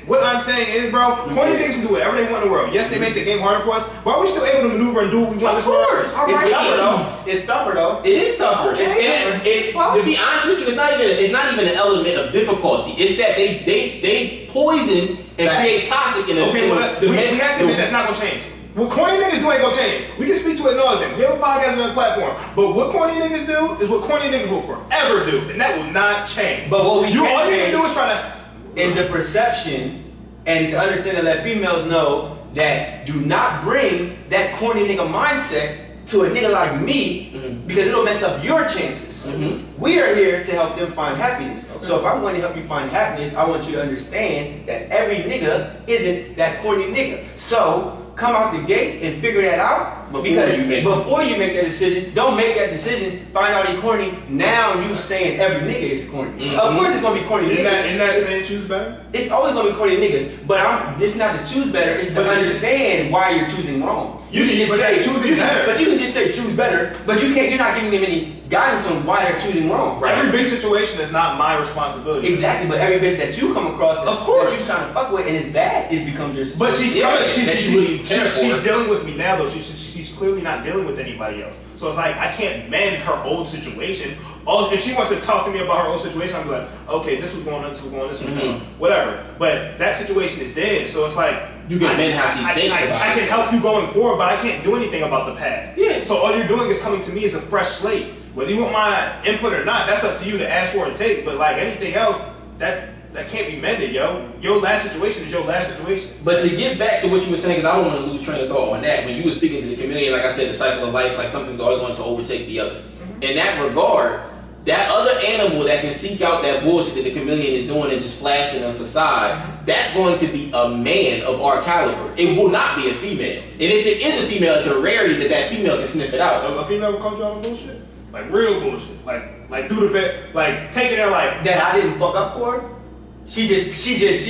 What I'm saying is, bro, corny niggas can do whatever they want in the world. Yes, they make the game harder for us, but are we still able to maneuver and do what we want in this world? Of course. All right, It's tougher though. It is tougher. Okay. To be honest with you, it's not even an element of difficulty. It's that they poison and create toxic in the okay, well, we have to admit that's not gonna change. What corny niggas do ain't gonna change. We can speak to it nauseam. We have a podcast, we have a platform. But what corny niggas do is what corny niggas will forever do, and that will not change. But what all you can do is try to is the perception, and to understand and let females know that do not bring that corny nigga mindset to a nigga like me, because it'll mess up your chances. We are here to help them find happiness. Okay. So if I'm going to help you find happiness, I want you to understand that every nigga isn't that corny nigga. So come out the gate and figure that out. Before you make that decision, don't make that decision, find out he corny, now you saying every nigga is corny. Of course it's gonna be corny niggas. Isn't that saying choose better? It's always gonna be corny niggas, but it's not to choose better, it's to understand why you're choosing wrong. You can just say choosing better. But you can just say choose better, but you're not giving them any guidance on why they're choosing wrong. Right? Every big situation is not my responsibility. Exactly, but every bitch that you come across of course that you're trying to fuck with and it's bad, it becomes your But she's dealing with me now though. She's clearly not dealing with anybody else. So it's like I can't mend her old situation. If she wants to talk to me about her old situation, I'm like, okay, this was going on, this was going on, this was going on, whatever. But that situation is dead. So it's like you can mend how she thinks about it. I can help you going forward, but I can't do anything about the past. Yeah. So all you're doing is coming to me as a fresh slate. Whether you want my input or not, that's up to you to ask for and take. But like anything else, that can't be mended, yo. Your last situation is your last situation. But to get back to what you were saying, because I don't want to lose train of thought on that. When you were speaking to the chameleon, like I said, the cycle of life, like something's always going to overtake the other. In that regard, that other animal that can seek out that bullshit that the chameleon is doing and just flashing a facade, that's going to be a man of our caliber. It will not be a female. And if it is a female, it's a rarity that female can sniff it out. A female will call you out on bullshit? Like real bullshit. Like through the vet, like taking her like that I didn't fuck up for. She just smelled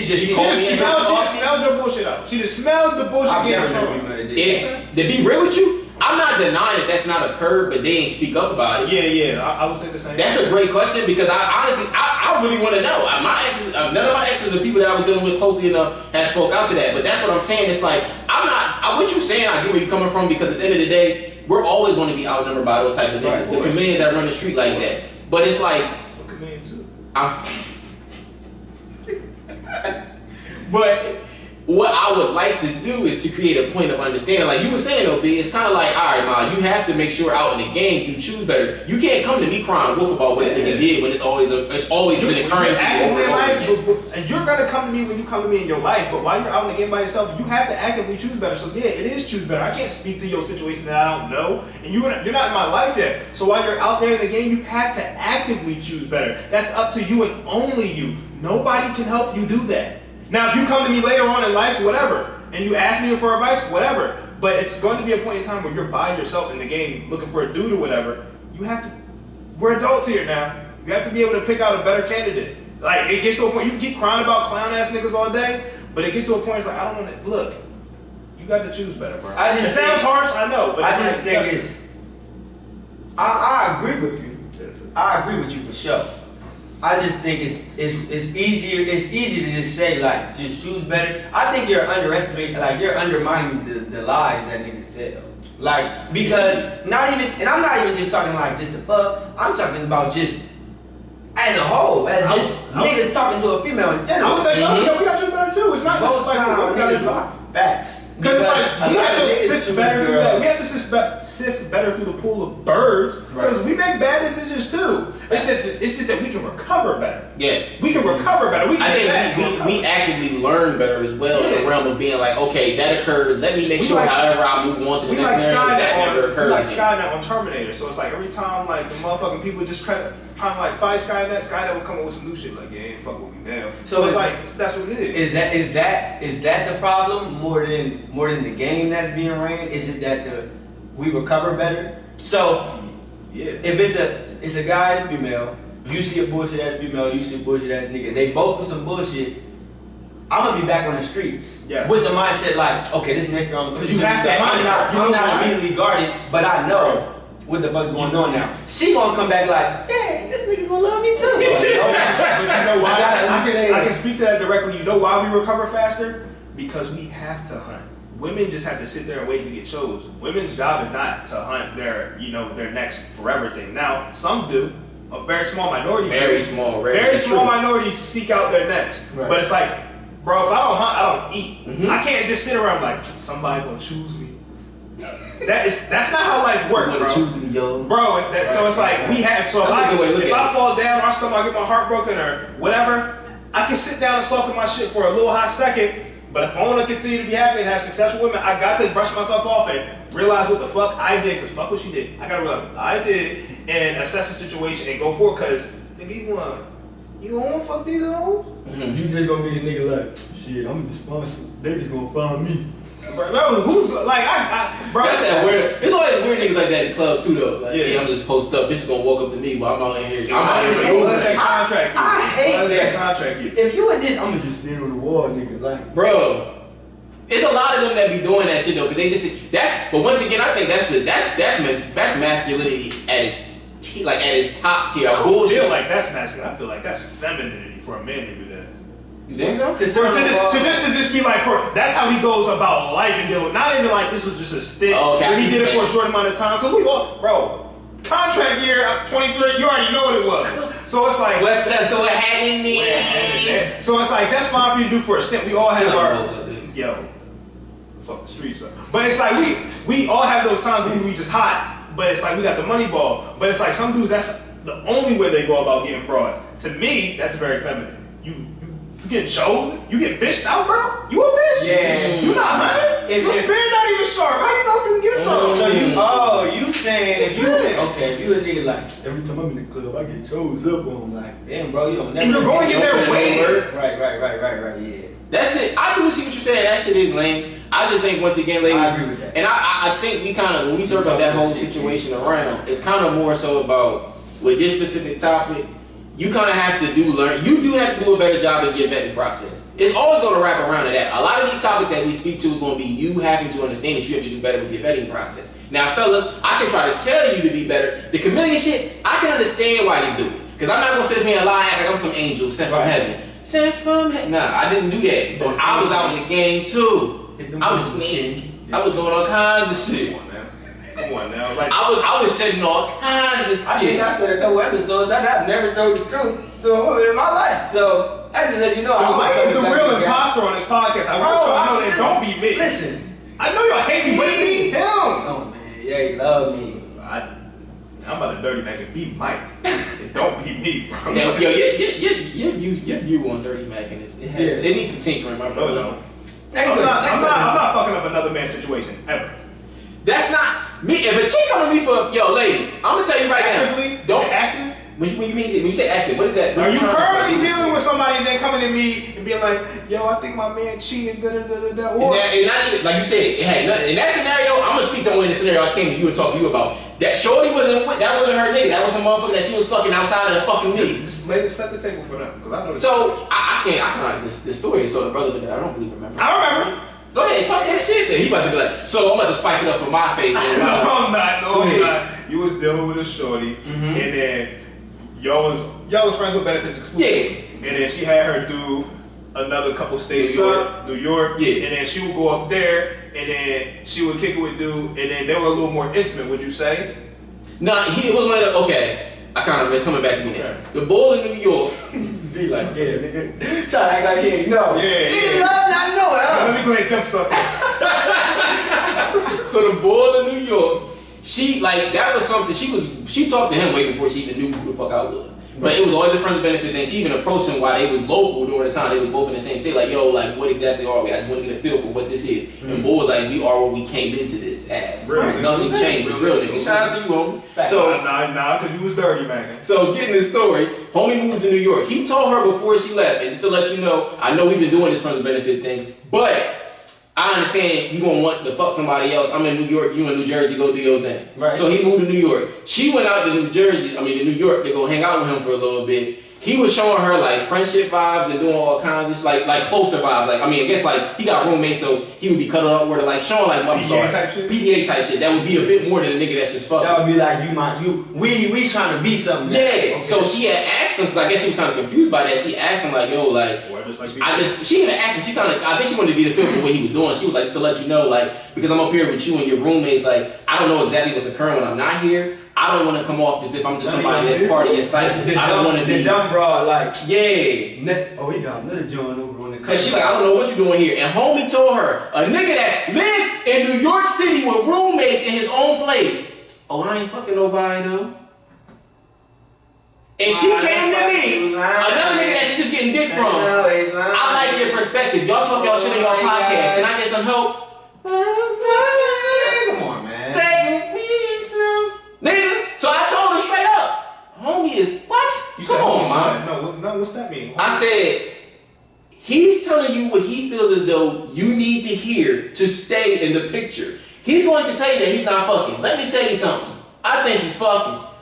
your bullshit out. She just smelled the bullshit. To be real with you, I'm not denying that's not occurred, but they ain't speak up about it. Yeah, I would say the same. That's a great question because I honestly really want to know. My exes, none of my exes, the people that I was dealing with closely enough, has spoke out to that. But that's what I'm saying. It's like what you saying. I get where you're coming from because at the end of the day, we're always going to be outnumbered by those type of things. The chameleons that run the street like that. But it's like, chameleon too. But what I would like to do is to create a point of understanding. Like you were saying, OB, it's kind of like, all right, Ma, you have to make sure out in the game you choose better. You can't come to me crying wolf about what a nigga did when it's always been occurring to you over and over again. And you're gonna come to me when you come to me in your life, but while you're out in the game by yourself, you have to actively choose better. So yeah, it is choose better. I can't speak to your situation that I don't know, and you're not in my life yet. So while you're out there in the game, you have to actively choose better. That's up to you and only you. Nobody can help you do that. Now, if you come to me later on in life, whatever, and you ask me for advice, whatever, but it's going to be a point in time where you're by yourself in the game looking for a dude or whatever. We're adults here now. You have to be able to pick out a better candidate. Like, it gets to a point, you can keep crying about clown-ass niggas all day, but it gets to a point, it's like, I don't want to, look, you got to choose better, bro. It sounds harsh, I know, but I just think it's, I agree with you. I agree with you for sure. I just think it's easier. It's easy to just say like just choose better. I think you're underestimating, like you're undermining the lies that niggas tell. Like because not even, and I'm not even just talking like just the fuck. I'm talking about just as a whole, as just niggas talking to a female in general. I would say no, we got to do better too. It's not just like what we got to do. Facts. Because it's like we have to sift better through that. We have to sift better through the pool of birds because we make bad decisions too. It's just that we can recover better. Yes, we can recover better. I think we actively learn better as well in the realm of being like, okay, that occurred. Let me make sure, however I move on to the next scenario, that never occurs. We like Skynet on Terminator. So it's like every time like the motherfucking people just trying to like fight Skynet will come up with some new shit like, yeah, ain't fuck with me now. So it's like that's what it is. Is that the problem more than the game that's being ran? Is it that we recover better? So yeah, if it's a guy and a female, you see a bullshit ass female, you see a bullshit ass nigga, they both do some bullshit. I'm gonna be back on the streets with the mindset like, okay, this next round, because you have to. I'm not immediately guarded, but I know what the fuck's going on now. She gonna come back like, hey, this nigga gonna love me too. But you know why? I can speak to that directly. You know why we recover faster? Because we have to hunt. Women just have to sit there and wait to get chose. Women's job is not to hunt their next forever thing. Now, some do. A very small minority. Very small minority seek out their next. Right. But it's like, bro, if I don't hunt, I don't eat. Mm-hmm. I can't just sit around like somebody gonna choose me. That's not how life works, bro. Choose me, yo. Bro, so it's like we have. So if I fall down or I get my heart broken or whatever, I can sit down and sulk in my shit for a little hot second. But if I want to continue to be happy and have successful women, I got to brush myself off and realize what the fuck I did. Because fuck what she did. I got to realize what I did and assess the situation and go for it. Because, nigga, you want to fuck these hoes? Mm-hmm. You just going to be the nigga like, shit, I'm just responsible. They just going to find me. Bro, who's like bro? That's that weird. There's always weird niggas like that in the club too, though. Like, yeah, I'm just post up. Bitch is gonna walk up to me while I'm out in here. What's that contract? I hate that contract. If you would just, I'm gonna just stand on the wall, nigga. Like, bro, it's a lot of them that be doing that shit though, because they just But once again, I think that's masculinity at its at its top tier. I don't feel like that's masculine. I feel like that's femininity for a man to do that. You think so? To just be like, that's how he goes about life and dealing. Not even like this was just a stick. Oh, okay, he did it for a short amount of time. Because we all, bro, contract year 23, you already know what it was. So it's like that's what had in me. So it's like that's fine for you to do for a stint. We all have our fuck the streets up. But it's like we all have those times when we just hot. But it's like we got the money ball. But it's like some dudes, that's the only way they go about getting broads. To me, that's very feminine. You get chosen? You get fished out, bro? You a fish? Yeah. You not hunting? Your spirit not even sharp. How you know if you can get some? So you saying if you a nigga like every time I'm in the club, I get chose up on like, damn, bro, you don't never. And you're going in there waiting. Right, yeah. That shit, I do see what you're saying. That shit is lame. I just think once again, ladies, I agree with that. And I think we kind of when we circle that whole situation around, it's kind of more so about with this specific topic. You kind of have to you do have to do a better job in your vetting process. It's always going to wrap around to that. A lot of these topics that we speak to is going to be you having to understand that you have to do better with your vetting process. Now, fellas, I can try to tell you to be better. The chameleon shit, I can understand why they do it. Because I'm not going to sit here and lie and act like I'm some angel sent from heaven. Sent from heaven. Nah, I didn't do that. But I was out in the game too. I was sneaking. I was doing all kinds of shit. Come on now. Like, I was shedding all kinds of shit. I think I said a couple episodes that I've never told the truth to a woman in my life. So I just let you know. Mike is the real imposter on this podcast. I want y'all to know that don't be me. Listen. I know y'all hate me, but it be him. Oh man, yeah, he love me. I'm about to dirty Mac and beat Mike. It don't be me, bro. Your view on Dirty Mac and it needs some tinkering, my brother. No. I'm not fucking up another man's situation ever. That's not me. If a chick come to me for lady, I'm gonna tell you right now. Don't active. When you say active, what is that? Are you currently dealing with somebody and then coming to me and being like, yo, I think my man cheated, Or and not even like you said, it had nothing. In that scenario, I'm gonna speak to only the scenario I came to you and talk to you about. That shorty wasn't her nigga. That was some motherfucker that she was fucking outside of the fucking league. Just set the table for them, because I know. So I can't. This story is so irrelevant that I don't really remember. I remember. Go ahead, talk that shit then. He about to be like, so I'm about to spice it up for my face. No, I'm not. You was dealing with a shorty, and then y'all was y'all was friends with benefits exclusive. Yeah. And then she had her do another couple states, New York. Yeah. And then she would go up there, and then she would kick it with dude, and then they were a little more intimate. Would you say? No, he was one of the, okay. I kind of, it's coming back to me now. The boy in New York. Be like, yeah, nigga. Try to act like he ain't know. Yeah. Nigga love not know it. Let me go ahead and jump start So the boy in New York, she, like, that was something, she talked to him way before she even knew who the fuck I was. But it was always a friends with benefit thing. She even approached him while they was local during the time. They was both in the same state. Like, yo, like, what exactly are we? I just want to get a feel for what this is. And boy was like, we are what we came into this as. Really? Nothing changed. But real nigga. Shout out to you, homie. So, nah, because you was dirty, man. So getting this story, homie moved to New York. He told her before she left, and just to let you know, I know we've been doing this friends with benefit thing, but I understand you gonna want to fuck somebody else. I'm in New York, you in New Jersey, go do your thing. Right. So he moved to New York. She went out to New York to go hang out with him for a little bit. He was showing her like friendship vibes and doing all kinds of like closer vibes. Like, I mean, I guess like he got roommates, so he would be cuddled up with her, like showing like PDA type shit. PDA type shit. That would be a bit more than a nigga that's just fucking. That would be like we trying to be something. Yeah. Okay. So she had asked him, because I guess she was kind of confused by that. She asked him like, yo, like, she even asked him. She kind of, I think she wanted to be the feel for what he was doing. She was like, just to let you know, like, because I'm up here with you and your roommates, like, I don't know exactly what's occurring when I'm not here. I don't want to come off as if I'm just somebody that's part of your cycle. I don't want to be the dumb broad, like, yeah. Oh, he got another joint over on the. Cause she like, I don't know what you're doing here. And homie told her, a nigga that lives in New York City with roommates in his own place. Oh, I ain't fucking nobody though. And she came to me, another nigga that she just getting dick from. I like your perspective. Y'all talk y'all shit in y'all podcast. Can I get some help? Come on, man. Take me slow. Nigga, so I told her straight up, homie is what? You Come said, on, man. No, what's that mean? I said, he's telling you what he feels as though you need to hear to stay in the picture. He's going to tell you that he's not fucking. Let me tell you something. I think he's fucking.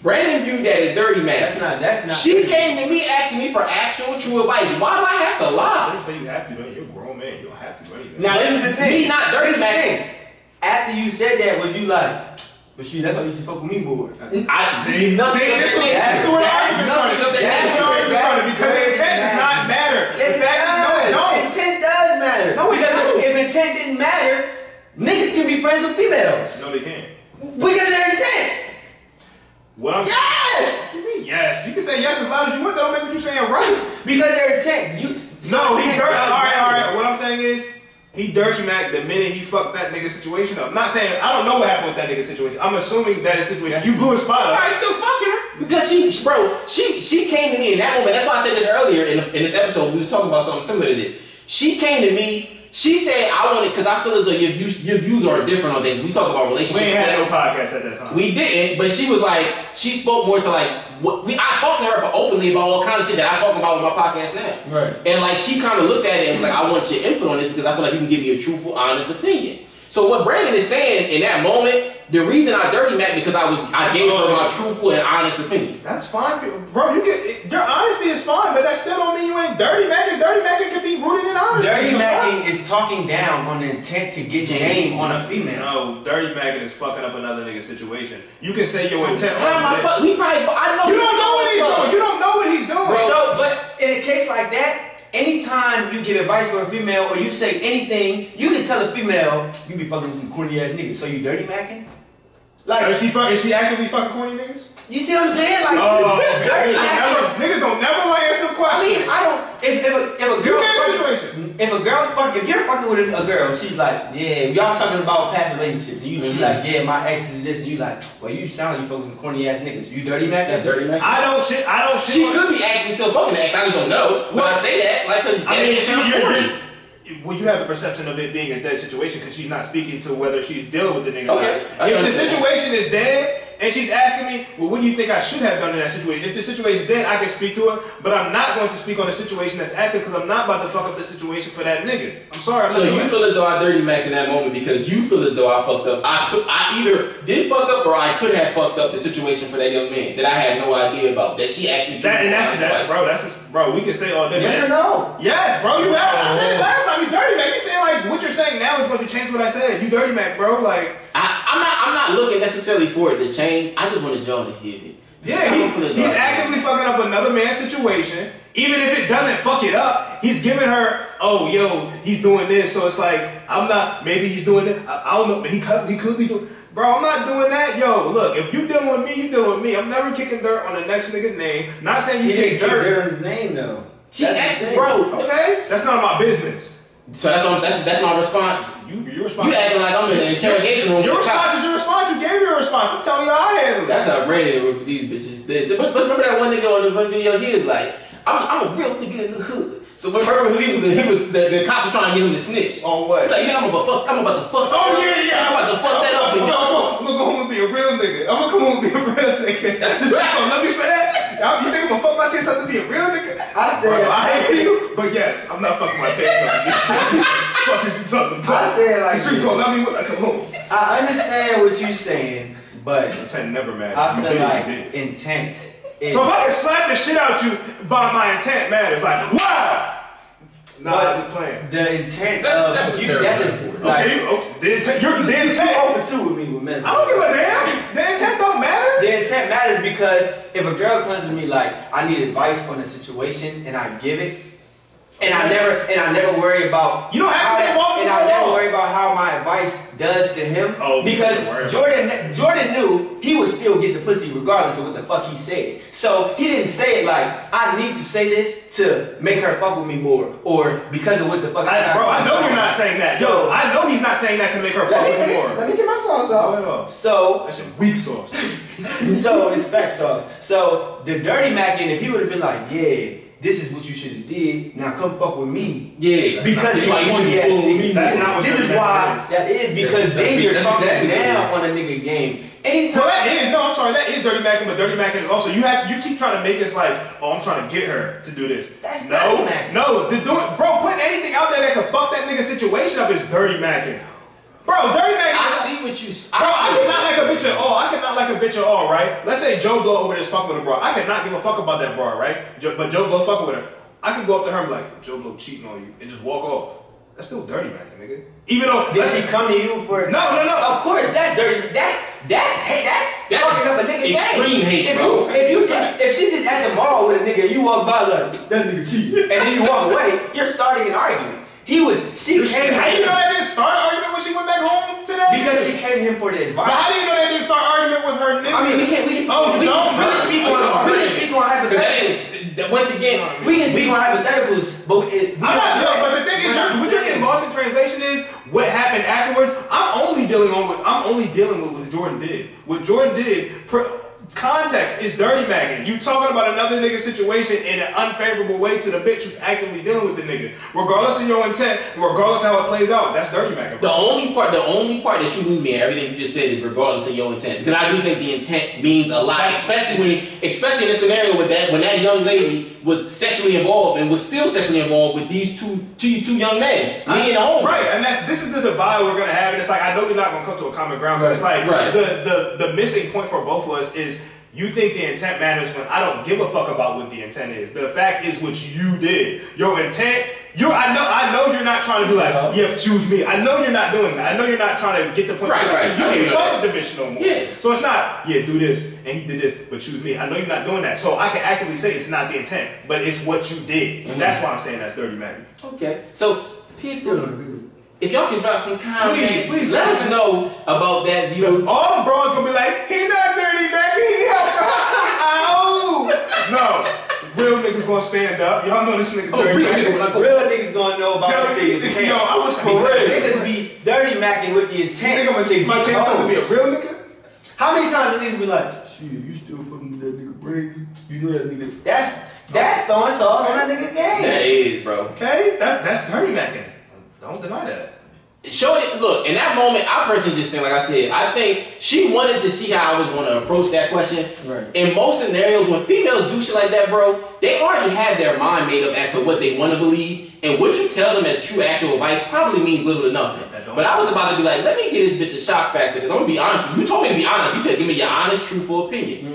Brandon viewed that as dirty man. That's not. She came to me asking me for actual true advice. Why do I have to I lie? didn't say you have to do it. You're a grown man. You don't have to do anything. Now, this is the thing. Me not dirty man. After you said that, was you like, but shoot, that's why you should fuck with me more. See, this is where the argument started. That's where the argument started because the intent does not matter. Intent does matter. No, it don't. If intent didn't matter, niggas can be friends with females. No, they can't. Because of their intent. What I'm saying? Yes! What you mean yes? You can say yes as loud as you want. That don't make what you saying right. Because their intent. No, he dirty. All right. What I'm saying is, he dirty Mac the minute he fucked that nigga situation up. I'm not saying, I don't know what happened with that nigga situation. I'm assuming that his situation, you blew his spot up. Probably still fucking her. Because she came to me in that moment. That's why I said this earlier in this episode. We was talking about something similar to this. She came to me. She said, I want it because I feel as though your views are different on things. We talk about relationships. We ain't had no podcast at that time. We didn't, but she was like, she spoke more to like, I talked to her openly about all kinds of shit that I talk about with my podcast now. Right. And like, she kind of looked at it and was like, I want your input on this because I feel like you can give me a truthful, honest opinion. So what Brandon is saying in that moment, the reason I dirty Mac because I gave her my truthful and honest opinion. That's fine, bro. Your honesty is fine, but that still don't mean you ain't dirty Macking. Dirty Macking can be rooted in honesty. Dirty Macking is talking down on the intent to get game on a female. No, dirty Macking is fucking up another nigga's situation. You can say your intent. We probably, I know. You don't know what he's doing. You don't know what he's doing. Bro. So, but in a case like that, anytime you give advice for a female or you say anything, you can tell a female you be fucking some corny ass niggas. So you dirty Macking? Like, is she actively fucking corny niggas? You see what I'm saying? Like, dirty Macking. Niggas don't never like answer the question. I mean, I don't. If a girl, if you're fucking with a girl, she's like, yeah, y'all talking about past relationships, and she's like, yeah, my ex is this, and you like, well, you sound like you fucking some corny ass niggas. You dirty Mac? That's dirty Mac. I don't shit. She could be acting still fucking the ex. I just don't know. When I say that, like, cause would you have the perception of it being a dead situation because she's not speaking to whether she's dealing with the nigga? Okay. If the situation is dead and she's asking me, well, what do you think I should have done in that situation? If the situation is dead, I can speak to it, but I'm not going to speak on the situation that's active because I'm not about to fuck up the situation for that nigga. I'm sorry. So you feel as though I dirty Mac in that moment because you feel as though I fucked up. I either did fuck up or I could have fucked up the situation for that young man that I had no idea about. That she actually bro, we can say all day. Yes or no? Yes, bro. You have. I said it last time. You dirty Mac. You saying like what you're saying now is going to change what I said. You dirty Mac, bro. Like I'm not looking necessarily for it to change. I just wanted y'all to hear it. Yeah, he's actively fucking up another man's situation. Even if it doesn't fuck it up, he's giving her, oh, yo, he's doing this. So it's like, I'm not, maybe he's doing it. I don't know, but he could be doing. Bro, I'm not doing that. Yo, look, if you dealing with me, you dealing with me. I'm never kicking dirt on the next nigga's name. Not saying you kick dirt on his name though. She asked, bro. Okay, that's none of my business. So that's my response. Your response. You acting like I'm in the interrogation room. Your response is your response. You gave me a response. I'm telling you how I handle it. That's how Brandon with these bitches. But remember that one nigga on the one video? He was like, I'm a real nigga in the hood. So remember the cops were trying to get him to snitch. On what? He's like, I'm about to fuck. Oh yeah. I'm about to fuck that up. I'm gonna go home and be a real nigga. I'm gonna come home and be a real nigga. This bitch gonna love me for that? You think I'm gonna fuck my chance up to be a real nigga? I said, bro, I hate you, but yes, I'm not fucking my chance up. Fuck is you talking about? I said like the streets gonna love me when I come home. I understand what you're saying, but intent never matters. I feel like intent. So if I can slap the shit out you, but my intent matters. Like, wow. Nah, I'm just playing. The intent of you, that's important. Like, the intent. You're over two with me with men. I don't give a damn. The intent don't matter. The intent matters because if a girl comes to me like, I need advice on a situation, and I give it, and I never worry about you don't have to get involved in and I never worry about how my advice does to him because Jordan knew he would still get the pussy regardless of what the fuck he said. So he didn't say it like I need to say this to make her fuck with me more or because of what the fuck. I know you're not saying that. Yo, I know he's not saying that to make her fuck with me more. Let me get my sauce off. So that's your weak sauce. So it's fat sauce. So the dirty Mackin, if he would have been like, yeah, this is what you should have did. Now come fuck with me. Yeah. Because you me. That's not what this is why that is because then you're talking down on a nigga game. Anytime. That is dirty macking, but dirty macking is also you keep trying to make it like, oh, I'm trying to get her to do this. That's dirty macking. No, bro, putting anything out there that could fuck that nigga situation up is dirty macking. Bro, dirty macking. I see what you. Bro, I cannot like a bitch at all. I cannot like a bitch at all, right? Let's say Joe Blow over there is fucking with a bro. I cannot give a fuck about that bro, right? But Joe Blow fucking with her. I can go up to her and be like, Joe Blow cheating on you, and just walk off. That's still dirty macking, nigga. Even though did she come to you for No. Of course, that's dirty. That's fucking up a nigga game. Extreme hate, bro. If she just at the mall with a nigga and you walk by like that nigga cheating, and then you walk away, you're starting an argument. She came. How do you know that didn't start an argument when she went back home to that? Because she came to him for the advice. But how do you know they didn't start an argument with her nigga? I mean, we can speak on hypotheticals. Once again, we can speak on hypotheticals, but but the thing is, what you're getting lost in translation is what happened afterwards. I'm only dealing with what Jordan did. What Jordan did. Context is dirty macking. You talking about another nigga situation in an unfavorable way to the bitch who's actively dealing with the nigga. Regardless of your intent, regardless how it plays out, that's dirty macking. The only part that you lose me in everything you just said is regardless of your intent. Because I do think the intent means a lot, especially in a scenario with that when that young lady was sexually involved and was still sexually involved with these two young men. Me and the home. Right, and this is the divide we're gonna have, and it's like I know we're not gonna come to a common ground, but it's like the missing point for both of us is you think the intent matters when I don't give a fuck about what the intent is. The fact is what you did. Your intent, I know you're not trying to be like, yeah, choose me. I know you're not doing that. I know you're not trying to get the point. Right. You can't fuck with the bitch no more. Yeah. So it's not, do this, and he did this, but choose me. I know you're not doing that. So I can actively say it's not the intent, but it's what you did. Mm-hmm. That's why I'm saying that's dirty macking. Okay. So people, if y'all can drop some comments, please let us know about that view. All the bros gonna be like, he not dirty macking, he helped her. No. Real niggas gonna stand up. Y'all know this nigga dirty macking. Real niggas gonna know about this intent. Yo, I was for real. Niggas be dirty macking with the intent. You think my chance to be a real nigga? How many times a nigga be like, shit, you still fucking with that nigga Brady? You know that nigga. That's throwing sauce on that nigga game. That is, bro. Okay? That's dirty macking. Don't deny that. Show it. Look, in that moment, I personally just think, like I said, I think she wanted to see how I was going to approach that question. Right. In most scenarios, when females do shit like that, bro, they already have their mind made up as to what they want to believe, and what you tell them as true actual advice probably means little to nothing. But I was about to be like, let me get this bitch a shock factor, because I'm going to be honest with you. You told me to be honest. You said, give me your honest, truthful opinion.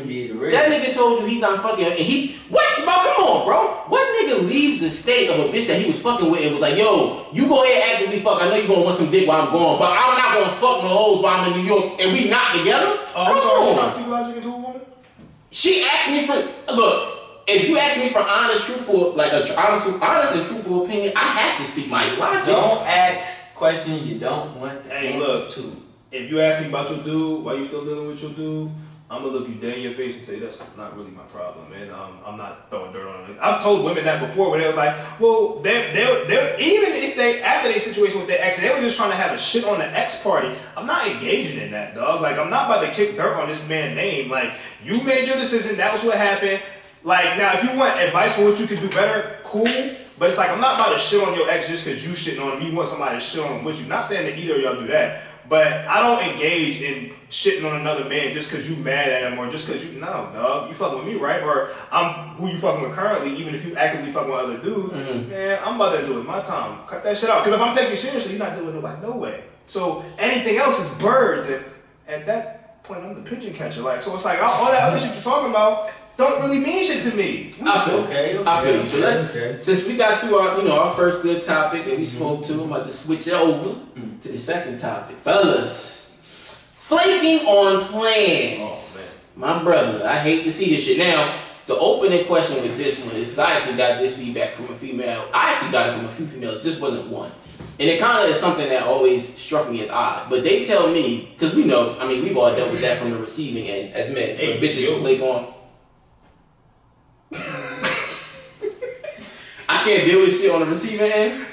That nigga told you he's not fucking, and what? Bro, come on, bro. What nigga leaves the state of a bitch that he was fucking with and was like, yo, you go ahead and actively fuck. I know you gonna want some dick while I'm gone, but I'm not gonna fuck no hoes while I'm in New York and we not together. I'm sorry, you trying to speak logic into a woman? She asked me for, look, if you ask me for honest, truthful, like a honest and truthful opinion, I have to speak my logic. Don't ask questions you don't want to answer to. If you ask me about your dude, why you still dealing with your dude, I'm gonna look you dead in your face and say that's not really my problem, man. I'm not throwing dirt on it. I've told women that before, where they was like, well, they even if they after their situation with their ex, they were just trying to have a shit on the ex party. I'm not engaging in that, dog. Like I'm not about to kick dirt on this man's name. Like you made your decision, that was what happened. Like now, if you want advice for what you could do better, cool. But it's like I'm not about to shit on your ex just because you shitting on him. You want somebody to shit on him with you. Not saying that either of y'all do that. But I don't engage in shitting on another man just because you mad at him or just because you, no, dog, you fucking with me, right? Or I'm who you fucking with currently, even if you actively fucking with other dudes, man, I'm about to enjoy my time. Cut that shit out. Because if I'm taking you seriously, you're not dealing with nobody, no way. So anything else is birds. And at that point, I'm the pigeon catcher. Like, so it's like, all that other shit you're talking about don't really mean shit to me. I feel you. So since we got through our first good topic and we spoke to, I'm about to switch it over to the second topic. Fellas, flaking on plans. Oh, my brother, I hate to see this shit. Now, the opening question with this one is because I actually got this feedback from a female. I actually got it from a few females, just wasn't one. And it kind of is something that always struck me as odd. But they tell me, because we know, I mean, we've all dealt with that from the receiving end as men. When bitches flake on. I can't deal with shit on the receiving end.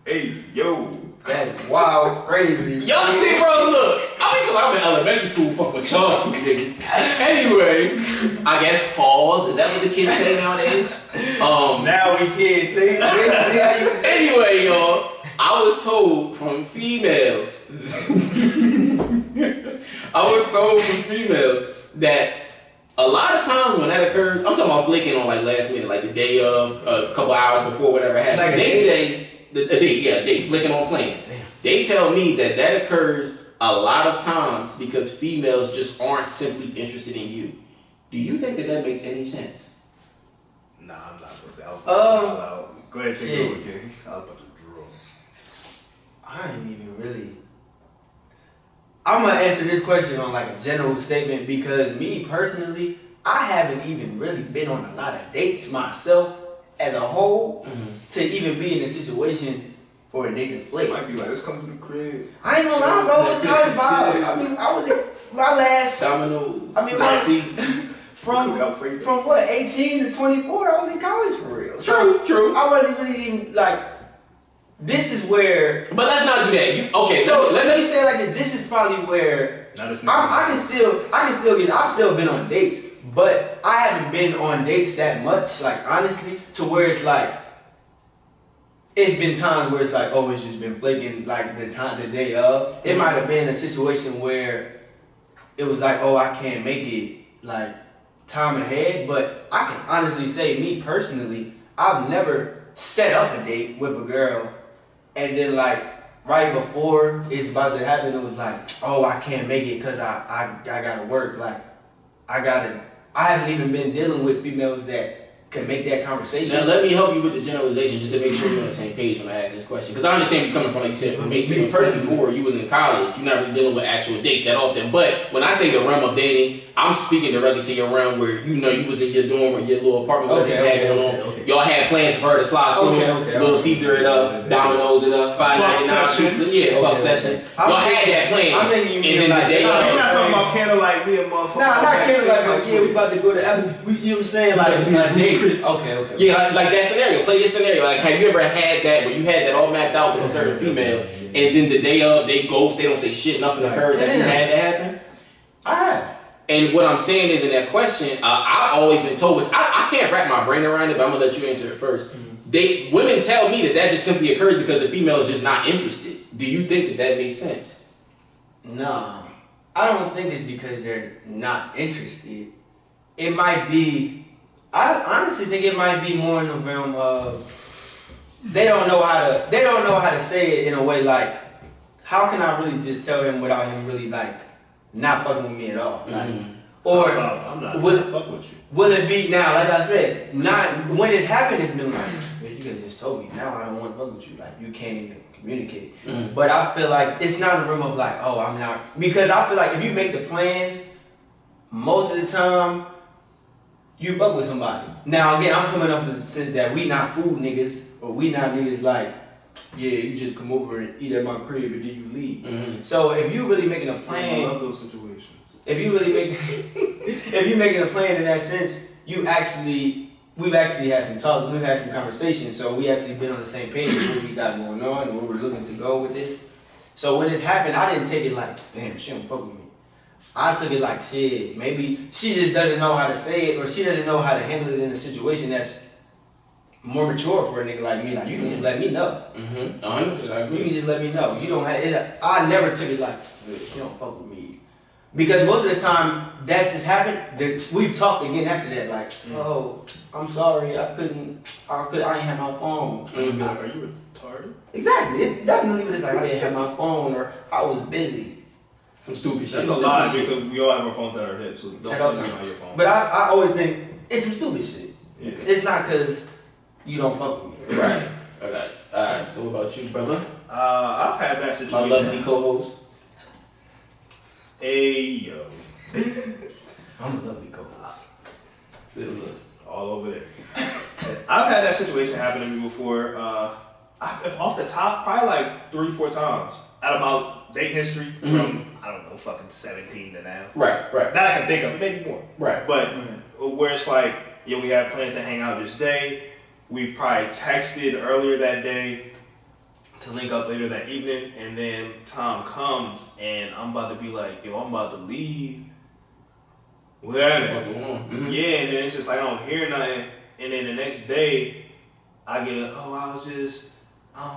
Hey, yo. That's wild, crazy. Yo, see, bro, look. I'm in elementary school, fuck with y'all two niggas. Anyway, I guess pause. Is that what the kids say nowadays? Now we can't say Anyway, y'all, I was told from females. That a lot of times when that occurs, I'm talking about flicking on like last minute, like the day of, a couple hours before whatever happened. Like they say a date, flicking on plans. Damn. They tell me that occurs a lot of times because females just aren't simply interested in you. Do you think that makes any sense? Nah, I'm not supposed to. Go ahead, take it over, King. I was about to draw. I ain't even really. I'm gonna answer this question on like a general statement because me personally, I haven't even really been on a lot of dates myself as a whole to even be in a situation for a nigga to flake. Might be like, let's come to the crib. I ain't gonna lie, bro. It's college vibes. I mean, I was in my last. Dominoes. I mean, from what 18 to 24, I was in college for real. True. I wasn't really even like. This is where. But let's not do that. So let me say it like this. This is probably where I can still get. I've still been on dates, but I haven't been on dates that much. Like honestly, to where it's like. It's been times where it's like, oh, it's just been flaking. Like the day of. It might have been a situation where it was like, oh, I can't make it like time ahead. But I can honestly say, me personally, I've never set up a date with a girl. And then like right before it's about to happen, it was like, oh, I can't make it because I gotta work. Like I haven't even been dealing with females that can make that conversation. Now let me help you with the generalization just to make sure you're on the same page when I ask this question. Because I understand you coming from, like you said, from 18 to 34, you was in college, you're not really dealing with actual dates that often. But when I say the realm of dating, I'm speaking directly to your realm where you was in your dorm or your little apartment where you had going on. Y'all had plans for her to slide through, Little Caesar it up, Domino's it up, $5.99 pizza. Yeah, fuck session. Y'all had that plan. I'm thinking you mean like that. You're not talking about candlelight, me and motherfucker. Nah, not candlelight. Yeah, we about to go to Apple. You know what I'm saying? Like date. Okay. Yeah, like that scenario. Play your scenario. Like, have you ever had that where you had that all mapped out with a certain female, and then the day of they ghost, they don't say shit, nothing occurs? Have you had that happen? I have. And what I'm saying is in that question, I've always been told, which I can't wrap my brain around it, but I'm gonna let you answer it first. Women tell me that just simply occurs because the female is just not interested. Do you think that makes sense? No, I don't think it's because they're not interested. It might be. I honestly think it might be more in the realm of they don't know how to say it in a way like, how can I really just tell him without him really like not fucking with me at all? Like, or I'm not fuck with you. Will it be now? Like I said, not when it's happened. It's been like, bitch, you could have just told me. Now I don't want to fuck with you. Like you can't even communicate. But I feel like it's not a room of like, oh, I'm not, because I feel like if you make the plans, most of the time. you fuck with somebody. Now again, I'm coming up with the sense that we not food niggas, or we not niggas like, yeah, you just come over and eat at my crib and then you leave. Mm-hmm. So if you really making a plan, I love those situations. if you really make, if you making a plan in that sense, we've actually had some talk, we've had some conversations, so we actually been on the same page with what we got going on and where we're looking to go with this. So when this happened, I didn't take it like, damn, she don't fuck with me. I took it like, shit, maybe she just doesn't know how to say it, or she doesn't know how to handle it in a situation that's more mature for a nigga like me. Like, you can just let me know. 100%, I agree. You can just let me know. You don't have it. I never took it like, she don't fuck with me. Because most of the time that just happened, we've talked again after that, like, oh, I'm sorry, I didn't have my phone. Mm-hmm. Are you retarded? Exactly. It definitely was like, I didn't have my phone, or I was busy. Some stupid shit. That's a lie because we all have our phones at our hips, so don't At all put me times. on your phone. But I always think it's some stupid shit. Yeah. It's not because you don't fuck with me. Right. Okay. Alright, so what about you, brother? I've had that My situation. lovely co-host. Hey, yo. I'm a lovely co-host. All over there. I've had that situation happen to me before. Off the top, probably like 3-4 times out of my dating history from, I don't know, fucking 17 to now. Right. That I can think of, maybe more. Right. But where it's like, yeah, we have plans to hang out this day. We've probably texted earlier that day to link up later that evening, and then time comes and I'm about to be like, yo, I'm about to leave. Whatever. Yeah, and then it's just like I don't hear nothing, and then the next day I get I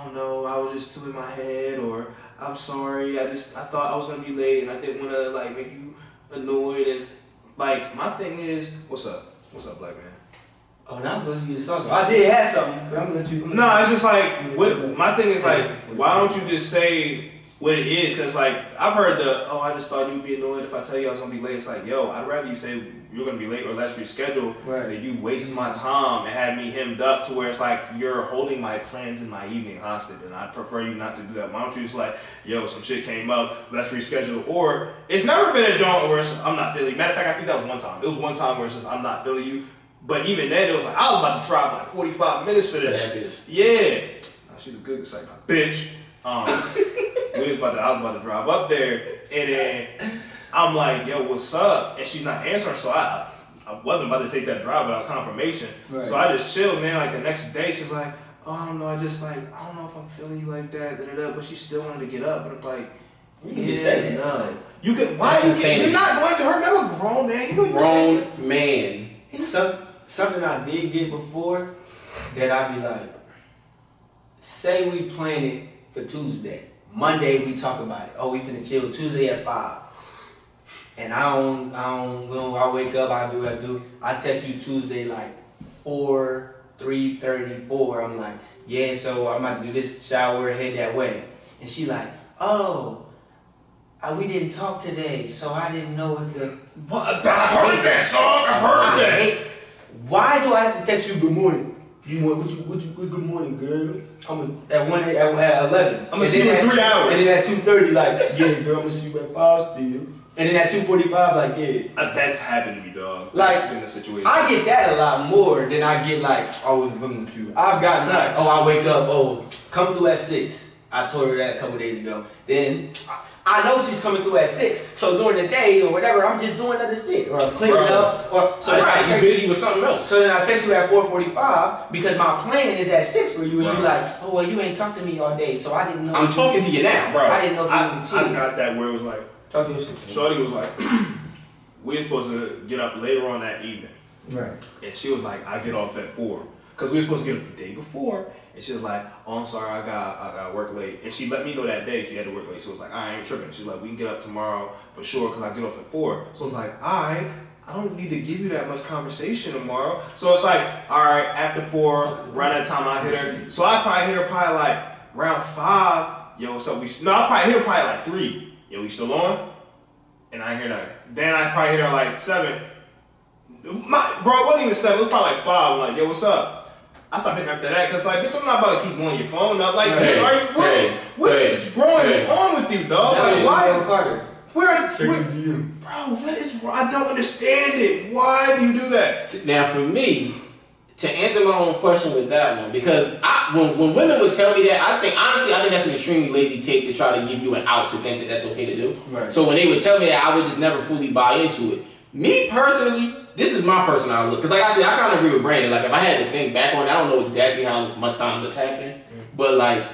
don't know, I was just too in my head, or I'm sorry, I thought I was gonna be late and I didn't wanna like make you annoyed, and like my thing is, what's up, black man? Oh, now I'm supposed to get sauce. I did have something, but I'm gonna let you. No, it's just like, my thing is like, why don't you just say what it is? Because like, I've heard I just thought you'd be annoyed if I tell you I was gonna be late. It's like, yo, I'd rather you say you're gonna be late or let's reschedule than you waste my time and have me hemmed up to where it's like you're holding my plans in my evening hostage, and I'd prefer you not to do that. Why don't you just like, yo, some shit came up, let's reschedule? Or it's never been a joint where I'm not feeling you. Matter of fact, I think that was one time. It was one time where it's just I'm not feeling you. But even then, it was like, I was about to drive like 45 minutes for this. Yeah. Nah, she's a good psycho bitch. I was about to drive up there, and then I'm like, yo, what's up? And she's not answering, so I wasn't about to take that drive without confirmation. Right. So I just chilled, man. Like the next day, she's like, oh, I don't know, I don't know if I'm feeling you like that, but she still wanted to get up. But I'm like, you can just say that. No. You could, why? You're not going to her. I'm a grown man. You know grown man. Something I did get before that I'd be like, say we plan it for Tuesday. Monday we talk about it. Oh, we finna chill Tuesday at 5. And I wake up, I do. I text you Tuesday like 3:34. I'm like, yeah, so I'm about to do this, shower, head that way. And she like, oh, we didn't talk today, so I didn't know what the... What? I heard that, dog. I heard that. Why do I have to text you good morning? Good morning, girl? At 11. I'm gonna see you in 3 hours. And then at 2:30, like, yeah, girl, I'm gonna see you at 5 still. And then at 2:45, like, yeah. That's happened to me, dog. Like, that's been the situation. I get that a lot more than I get like, I was looking at you. I've gotten like, I wake up, come through at 6. I told her that a couple days ago. Then I know she's coming through at 6, so during the day or whatever, I'm just doing other shit or cleaning up. Or so you're busy with something else. So then I text you at 4:45 because my plan is at 6 for you, and you're like, oh well, you ain't talked to me all day, so I didn't know. I'm talking to you now, bro. I didn't know. I got that where it was like, talk to your shit. Shorty was like, we were supposed to get up later on that evening, right? And she was like, I get off at 4 because we were supposed to get up the day before. And she was like, oh, I'm sorry, I got work late. And she let me know that day she had to work late. So it was like, I ain't tripping. She's like, we can get up tomorrow for sure because I get off at 4. So it's like, all right, I don't need to give you that much conversation tomorrow. So it's like, all right, after 4, around that time I hit her. So I probably hit her probably like around 5. Yo, what's up? I probably hit her probably like 3. Yo, we still on? And I ain't hear nothing. Then I probably hit her like 7. Bro, it wasn't even 7. It was probably like 5. I'm like, yo, what's up? I stopped hitting after that because, like, bitch, I'm not about to keep blowing your phone up. Like, what is going on with you, dog? Like, why? bro, what is wrong? I don't understand it. Why do you do that? Now, for me, to answer my own question with that one, because when women would tell me that, I think that's an extremely lazy take to try to give you an out to think that that's okay to do. Right. So when they would tell me that, I would just never fully buy into it. Me personally, this is my personal outlook. Because like I said, I kind of agree with Brandon. Like if I had to think back on it, I don't know exactly how much times it's happening. But like,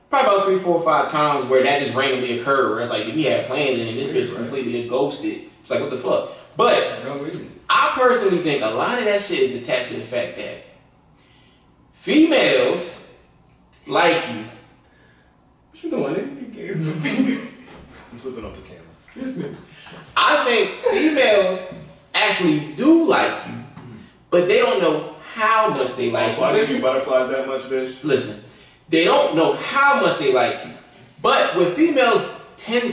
probably about 3, 4, 5 times where that just randomly occurred. Where it's like, if we had plans and this bitch completely ghosted. It's like, what the fuck? But No reason. I personally think a lot of that shit is attached to the fact that females like you. What you doing, nigga? You gave him the finger. I'm flipping up the camera. This nigga. I think females actually do like you, but they don't know how much they like you. Why do you butterflies that much, bitch? Listen, they don't know how much they like you. But what females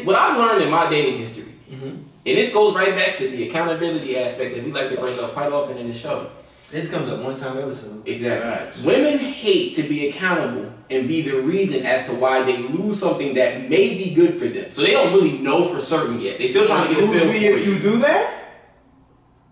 what I've learned in my dating history, and this goes right back to the accountability aspect that we like to bring up quite often in the show. This comes up one time episode. Exactly. Right. Women hate to be accountable and be the reason as to why they lose something that may be good for them. So they don't really know for certain yet. They still trying to get a feel for if you do that?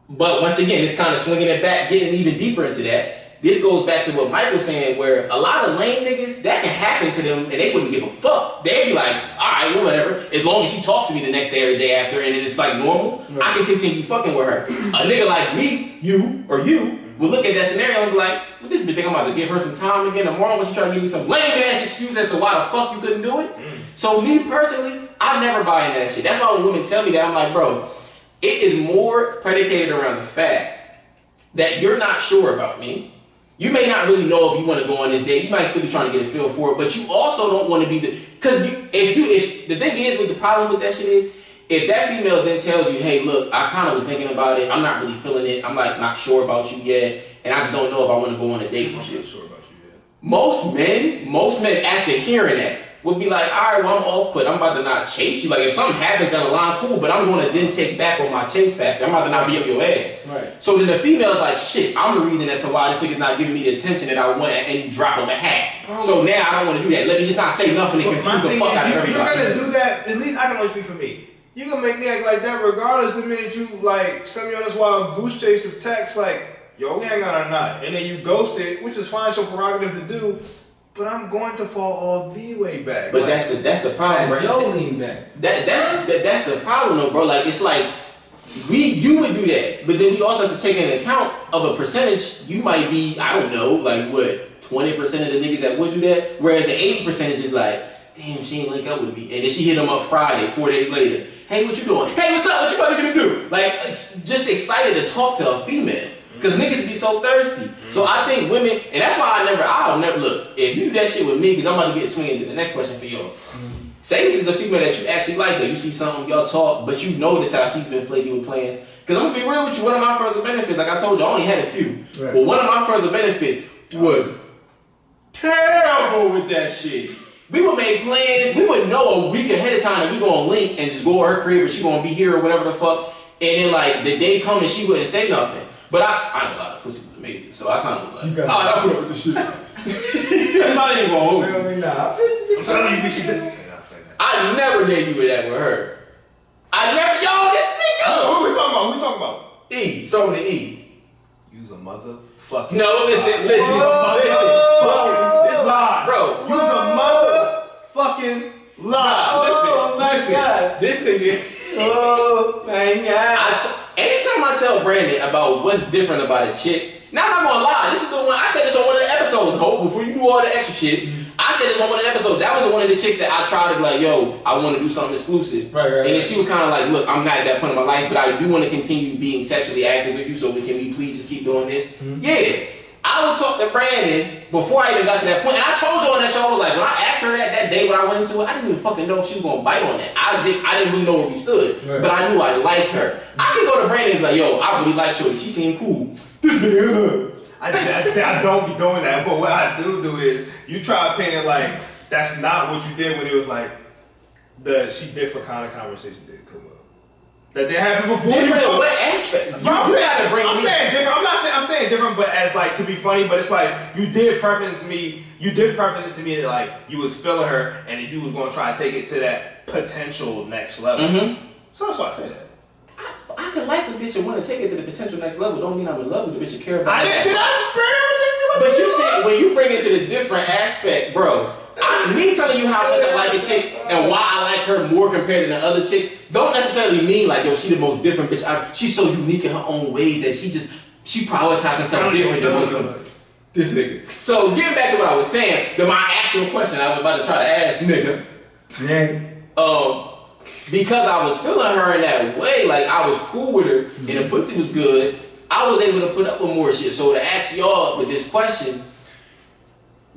But once again, it's kind of swinging it back, getting even deeper into that. This goes back to what Mike was saying, where a lot of lame niggas, that can happen to them and they wouldn't give a fuck. They'd be like, alright, well, whatever. As long as she talks to me the next day or the day after and it's like normal, I can continue fucking with her. A nigga like me, you will look at that scenario and be like, well, this bitch think I'm about to give her some time again tomorrow when she try to give me some lame ass excuse as to why the fuck you couldn't do it. So me personally, I never buy into that shit. That's why when women tell me that, I'm like, bro, it is more predicated around the fact that you're not sure about me. You may not really know if you want to go on this date. You might still be trying to get a feel for it, but you also don't want to be because if the thing is with the problem with that shit is, if that female then tells you, hey, look, I kind of was thinking about it. I'm not really feeling it. I'm like not sure about you yet, and I just don't know if I want to go on a date with you. I'm not sure about you yet. Most men after hearing that would be like, all right, well, I'm off put. I'm about to not chase you. Like if something happens down the line, cool, but I'm going to then take back on my chase factor. I'm about to not be up your ass. Right. So So then the female's like, shit, I'm the reason as to why this nigga's not giving me the attention that I want at any drop of a hat. Bro. So now I don't want to do that. Let me just not say nothing and But my confuse the thing fuck out of is, everybody. you're gonna do that. At least I can only speak for me. You gonna make me act like that regardless the minute you like send me on this wild goose chase of text like, yo, we hang out or not, and then you ghost it, which is fine, it's your prerogative to do. But I'm going to fall all the way back. But like, that's the problem, that's bro. your lean back. That's the problem, though, bro. Like it's like you would do that, but then we also have to take into account of a percentage. You might be, I don't know, like what 20% of the niggas that would do that, whereas the 80% is just like, damn, she ain't link up with me, and then she hit him up Friday, 4 days later. Hey, what you doing? Hey, what's up? What you about to get into? Like, just excited to talk to a female. Because niggas be so thirsty. So I think women, and that's why I'll never, look, if you do that shit with me, because I'm about to get swinging to the next question for y'all. Say this is a female that you actually like, that you see something, y'all talk, but you notice how she's been flaky with plans. Because I'm going to be real with you, one of my friends with benefits, like I told you, I only had a few. Right. But one of my friends with benefits was terrible with that shit. We would make plans, we would know a week ahead of time that we going to link and just go to her crib or she going to be here or whatever the fuck. And then like the day come and she wouldn't say nothing. But I know a lot of pussy was amazing, so I kind of like, I put up with this shit. I'm not even gonna hold you. I'm telling you, she did. I never did you with that with her. I never, this nigga. What we talking about? What we talking about? E, start with the E. Use a motherfucking. No, listen. This lie, bro. Use a motherfucking lie. Oh my God. This nigga. Oh my God. Anytime I tell Brandon about what's different about a chick, now I'm not gonna lie, this is the one, I said this on one of the episodes, Hope, before you do all the extra shit, I said this on one of the episodes, that was one of the chicks that I tried to be like, yo, I want to do something exclusive. Right. And then she was kind of like, look, I'm not at that point in my life, but I do want to continue being sexually active with you, so can we please just keep doing this? Yeah. I would talk to Brandon before I even got to that point. And I told you on that show, I was like, when I asked her that day when I went into it, I didn't even fucking know if she was going to bite on that. I didn't really know where we stood. Right. But I knew I liked her. I could go to Brandon and be like, yo, I really like Shorty. She seemed cool. This nigga, I don't be doing that. But what I do is, you try to paint it like, that's not what you did when it was like, she different kind of conversation did come up. That did happen before. Different in what aspect? I'm saying different. I'm saying different, but as like to be funny. But it's like you did preference me. You did preference it to me that like you was feeling her, and that you was going to try to take it to that potential next level. Mm-hmm. So that's why I say that. can like a bitch and want to take it to the potential next level. Don't mean I'm in love with the bitch and care about I didn't. Did I? But you say when you bring it to the different aspect, bro. Me telling you how much I like a chick and why I like her more compared to the other chicks don't necessarily mean like, yo, she the most different bitch. She's so unique in her own ways that she prioritizes herself different than most of them. This nigga. So getting back to what I was saying, my actual question I was about to try to ask, nigga. Because I was feeling her in that way, like I was cool with her and the pussy was good, I was able to put up with more shit. So to ask y'all with this question,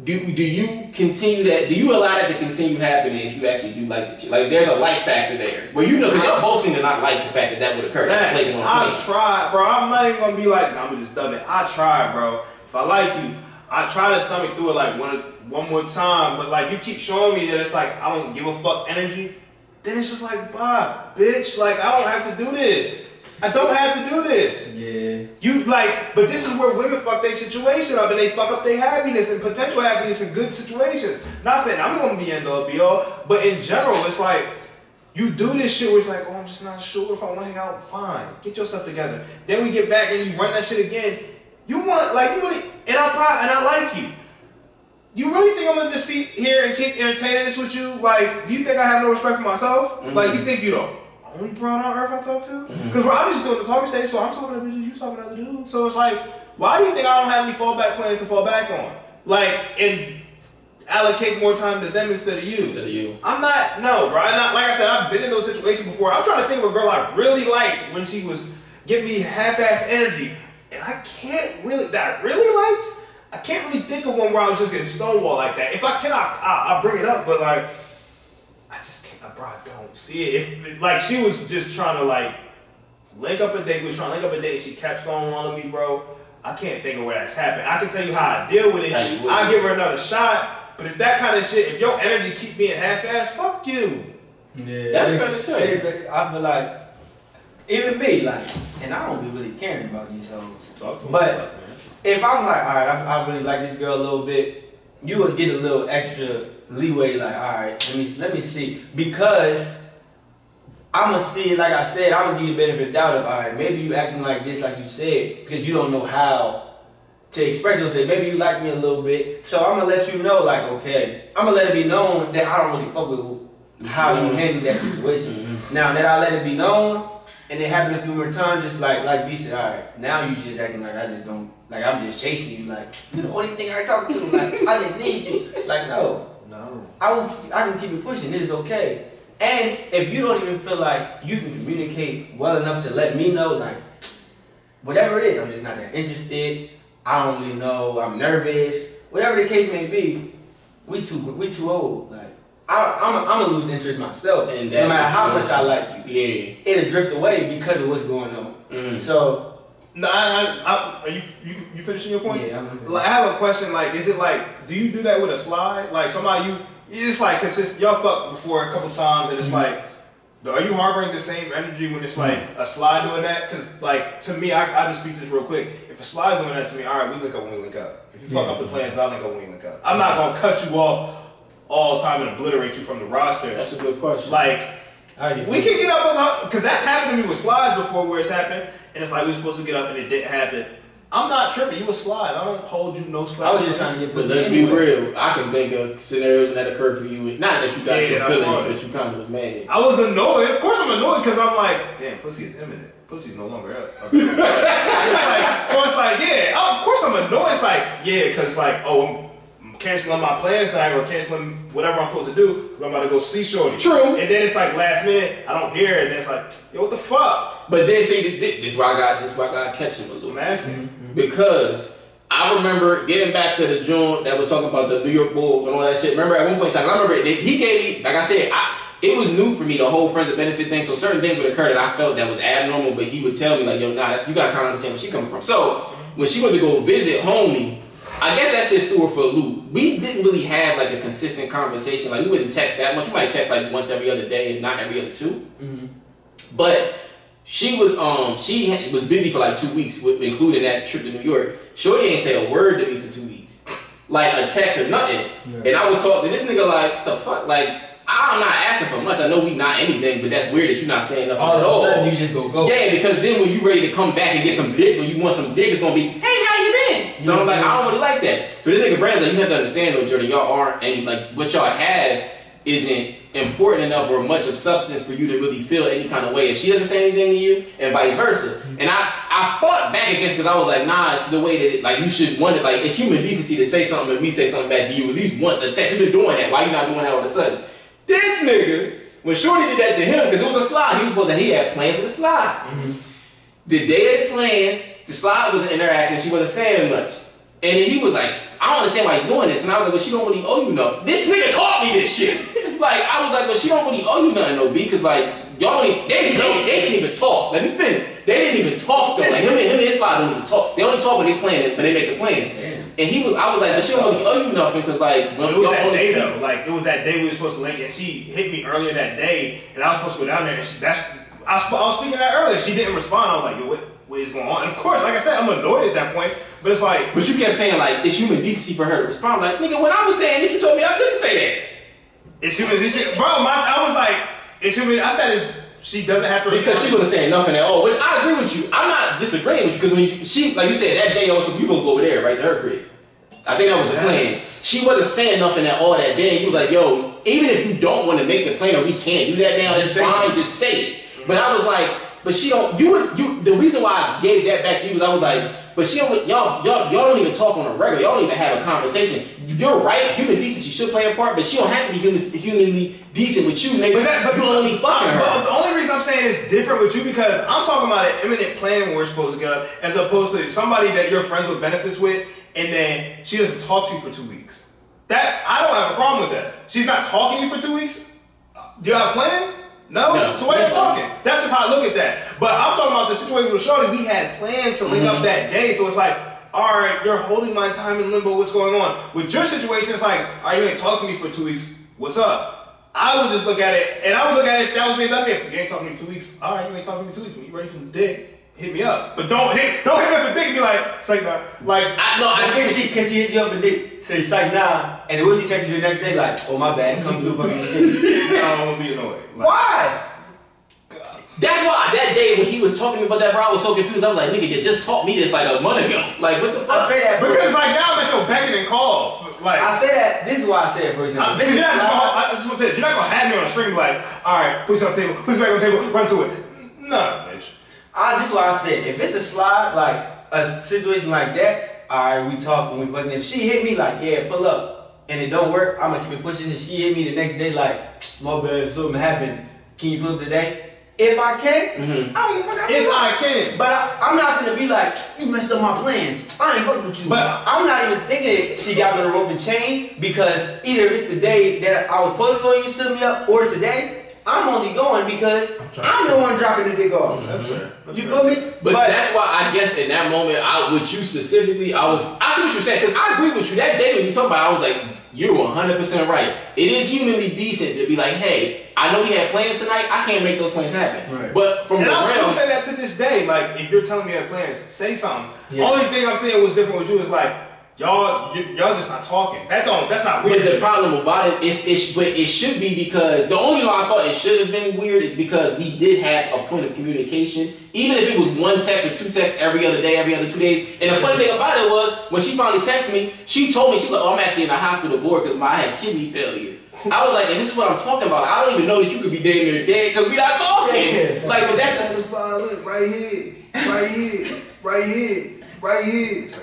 do you continue that? Do you allow that to continue happening if you actually do like the chick? Like there's a like factor there. Well, you know, because y'all both seem to not like the fact that would occur. I tried, bro. I'm not even gonna be like, nah, I'm gonna just dub it. I tried, bro. If I like you, I try to stomach through it like one more time. But like you keep showing me that it's like I don't give a fuck energy. Then it's just like, bah, bitch. Like I don't have to do this. I don't have to do this. Yeah. You like, but this is where women fuck their situation up and they fuck up their happiness and potential happiness in good situations. Not saying I'm gonna be end all be all, but in general, it's like you do this shit where it's like, oh, I'm just not sure if I want to hang out. Fine, get yourself together. Then we get back and you run that shit again. You want like you really, and I like you. You really think I'm gonna just sit here and keep entertaining this with you? Like, do you think I have no respect for myself? Mm-hmm. Like, you think you don't? Only broad on earth I talk to? Because I'm just doing the talking stage, so I'm talking to bitches, you talking to other dudes. So it's like, why do you think I don't have any fallback plans to fall back on? Like, and allocate more time to them instead of you. I'm not, no, bro. Like I said, I've been in those situations before. I'm trying to think of a girl I really liked when she was giving me half-ass energy. And I can't really, that I really liked, I can't really think of one where I was just getting stonewalled like that. If I can, I'll bring it up, but like, I just can't, bro, I don't see it. If like she was just trying to like link up a date, and she kept stonewalling me, bro. I can't think of where that's happened. I can tell you how I deal with it. I'll give her another shot. But if that kind of shit, if your energy keep being half-assed, fuck you. Yeah, that's fair to say. I feel like, even me, like, and I don't be really caring about these hoes. But if I'm like, all right, I really like this girl a little bit, you would get a little extra leeway, like, all right, let me see. Because I'm going to see, like I said, I'm going to give you the benefit of the doubt of, all right, maybe you acting like this, like you said, because you don't know how to express yourself. Maybe you like me a little bit, so I'm going to let you know, like, okay, I'm going to let it be known that I don't really fuck with how you handle that situation. Now that I let it be known, and it happened a few more times, just like B said, all right, now you just acting like I just don't, like I'm just chasing you, like, you're the only thing I talk to, like, I just need you. Like, no. I can keep it pushing, it is okay. And if you don't even feel like you can communicate well enough to let me know, like, whatever it is, I'm just not that interested, I don't really know, I'm nervous, whatever the case may be, we too old, like, I'm gonna lose interest myself, no matter how much I like you. Yeah, it'll drift away because of what's going on. So, no, are you finishing your point? Yeah, like, I have a question. Like, is it like, do you do that with a slide? Like somebody it's like consistent. Y'all fucked before a couple times, and it's like, are you harboring the same energy when it's like a slide doing that? Because like to me, I just speak to this real quick. If a slide doing that to me, all right, we link up when we link up. If you fuck up the plans, I'll link up when we link up. I'm not gonna cut you off all the time and obliterate you from the roster. That's a good question. Like, we can get up on, because that's happened to me with slides before where it's happened, and it's like we were supposed to get up and it didn't happen. I'm not tripping. You a slide. I don't hold you no special. I was just trying to get pussy. Let's be real. I can think of scenarios that occurred for you. Not that you got your feelings, but you kind of was mad. I was annoyed. Of course I'm annoyed because I'm like, damn, pussy is imminent. Pussy's no longer up. Okay. So it's like, yeah, of course I'm annoyed. It's like, yeah, because it's like, oh, I'm canceling my plans tonight or canceling whatever I'm supposed to do because I'm about to go see shorty. True. And then it's like last minute, I don't hear it, and it's like, yo, what the fuck? But then see, this is why I got to catch him a little. I'm asking. Because I remember getting back to the joint that was talking about the New York Bull and all that shit. Remember at one point in time, I remember he gave me, like I said, it was new for me, the whole friends of benefit thing. So certain things would occur that I felt that was abnormal, but he would tell me like, yo, nah, you gotta kind of understand where she coming from. So when she went to go visit homie, I guess that shit threw her for a loop. We didn't really have like a consistent conversation. Like we wouldn't text that much. We might text like once every other day, and not every other two. But she was busy for like 2 weeks, including that trip to New York. Shorty ain't say a word to me for 2 weeks, like a text or nothing. Yeah. And I would talk to this nigga like, the fuck, like I'm not asking for much. I know we not anything, but that's weird that you're not saying nothing all at of all. a sudden you just go. Yeah, because then when you ready to come back and get some dick, when you want some dick, it's gonna be, hey, how you been? So I'm like, I don't really like that. So this nigga Brand's like, you have to understand though, Jordan, y'all aren't any, like, what y'all have isn't important enough or much of substance for you to really feel any kind of way if she doesn't say anything to you, and vice versa. And I fought back against because I was like, nah, it's the way that like you should want it. Like, it's human decency to say something and me say something back to you at least once a text. You've been doing that. Why you not doing that all of a sudden? This nigga, when Shorty did that to him, because it was a slide, he had plans for the slide. Mm-hmm. The day of the plans, the slide wasn't interacting, she wasn't saying much. And then he was like, I don't understand why you're doing this. And I was like, well, she don't really owe you nothing. This nigga taught me this shit. Like, I was like, well, she don't really owe you nothing, though, B, because, like, y'all they didn't even talk. Let me finish. They didn't even talk, though. Like, him and his slide don't even talk. They only talk when they plan, when they make the plans. Damn. And I was like, but she don't really owe you nothing, because, like, when it was that day, though. Like, it was that day we were supposed to link, and she hit me earlier that day, and I was supposed to go down there, and I was speaking that earlier. She didn't respond. I was like, yo, what is going on? And of course, like I said, I'm annoyed at that point, but it's like... But you kept saying, like, it's human decency for her to respond. Like, nigga, when I was saying that, you told me I couldn't say that. It's human decency. Bro, I was like, it's human... I said she doesn't have to respond. Because she wasn't saying nothing at all, which I agree with you. I'm not disagreeing with you, because when she, like you said, that day also, you gonna go over there, right, to her crib. I think that was the plan. She wasn't saying nothing at all that day. He was like, yo, even if you don't want to make the plan or we can't do that now, it's fine, just say it. But I was like, but she don't, the reason why I gave that back to you was I was like, but she don't, y'all don't even talk on a regular, y'all don't even have a conversation. You're right, human decency should play a part, but she don't have to be humanly decent with you, nigga. But you only fucking her. But the only reason I'm saying it's different with you because I'm talking about an imminent plan when we're supposed to go, as opposed to somebody that you're friends with, benefits with, and then she doesn't talk to you for 2 weeks. That, I don't have a problem with that. She's not talking to you for 2 weeks? Do you have plans? No? So why are you talking? That's just how I look at that. But I'm talking about the situation with Shorty. We had plans to link up that day, so it's like, all right, you're holding my time in limbo, what's going on? With your situation, it's like, all right, you ain't talking to me for 2 weeks, what's up? I would just look at it, and I would look at it if that was me, if you ain't talking to me for 2 weeks, all right, you ain't talking to me for 2 weeks, when you ready for some dick, hit me up. But don't hit me up for dick and be like, psych nah. I think she hit you up for dick, say psych nah, and then when she texted you the next day, like, oh my bad, come do fucking shit. I'm gonna be annoyed. Like, why? That's why that day when he was talking to me about that, bro, I was so confused. I was like, nigga, you just taught me this like a month ago. Like, what the fuck? I say that because like now I'm at your beck and call. Like, I say that. This is why I say it, for example. I just want to say this. You're not gonna have me on a string like, all right, put it on the table, put it back on the table, run to it. No, bitch. This is why I said if it's a slide like a situation like that, all right, we talk and we fucking. If she hit me like, yeah, pull up, and it don't work, I'm gonna keep it pushing. And she hit me the next day like, my bad, something happened. Can you pull up today? If I can, I don't even fuck. If I can, but I'm not gonna be like, you messed up my plans. I ain't fucking with you. But I'm not even thinking she got me the rope and chain because either it's the day that I was supposed to go and you stood me up, or today I'm only going because I'm the one dropping the dick off. That's fair. You feel me? But that's why I guess in that moment, with you specifically, I see what you're saying because I agree with you. That day when you talk about, I was like, you're 100% right. It is humanly decent to be like, hey, I know we had plans tonight. I can't make those plans happen. Right. But from and the I'll realm, still say that to this day. Like, if you're telling me you have plans, say something. Yeah. Only thing I'm saying was different with you is like, y'all just not talking. That's not weird. But the problem about it should be because the only reason I thought it should have been weird is because we did have a point of communication. Even if it was one text or two texts every other day, every other 2 days. And the funny thing about it was when she finally texted me, she told me, she was like, oh, I'm actually in the hospital board because I had kidney failure. I was like, and this is what I'm talking about. I don't even know that you could be damn near dead because we not talking. Yeah. Like, but that's right here, right here, right here, right here. So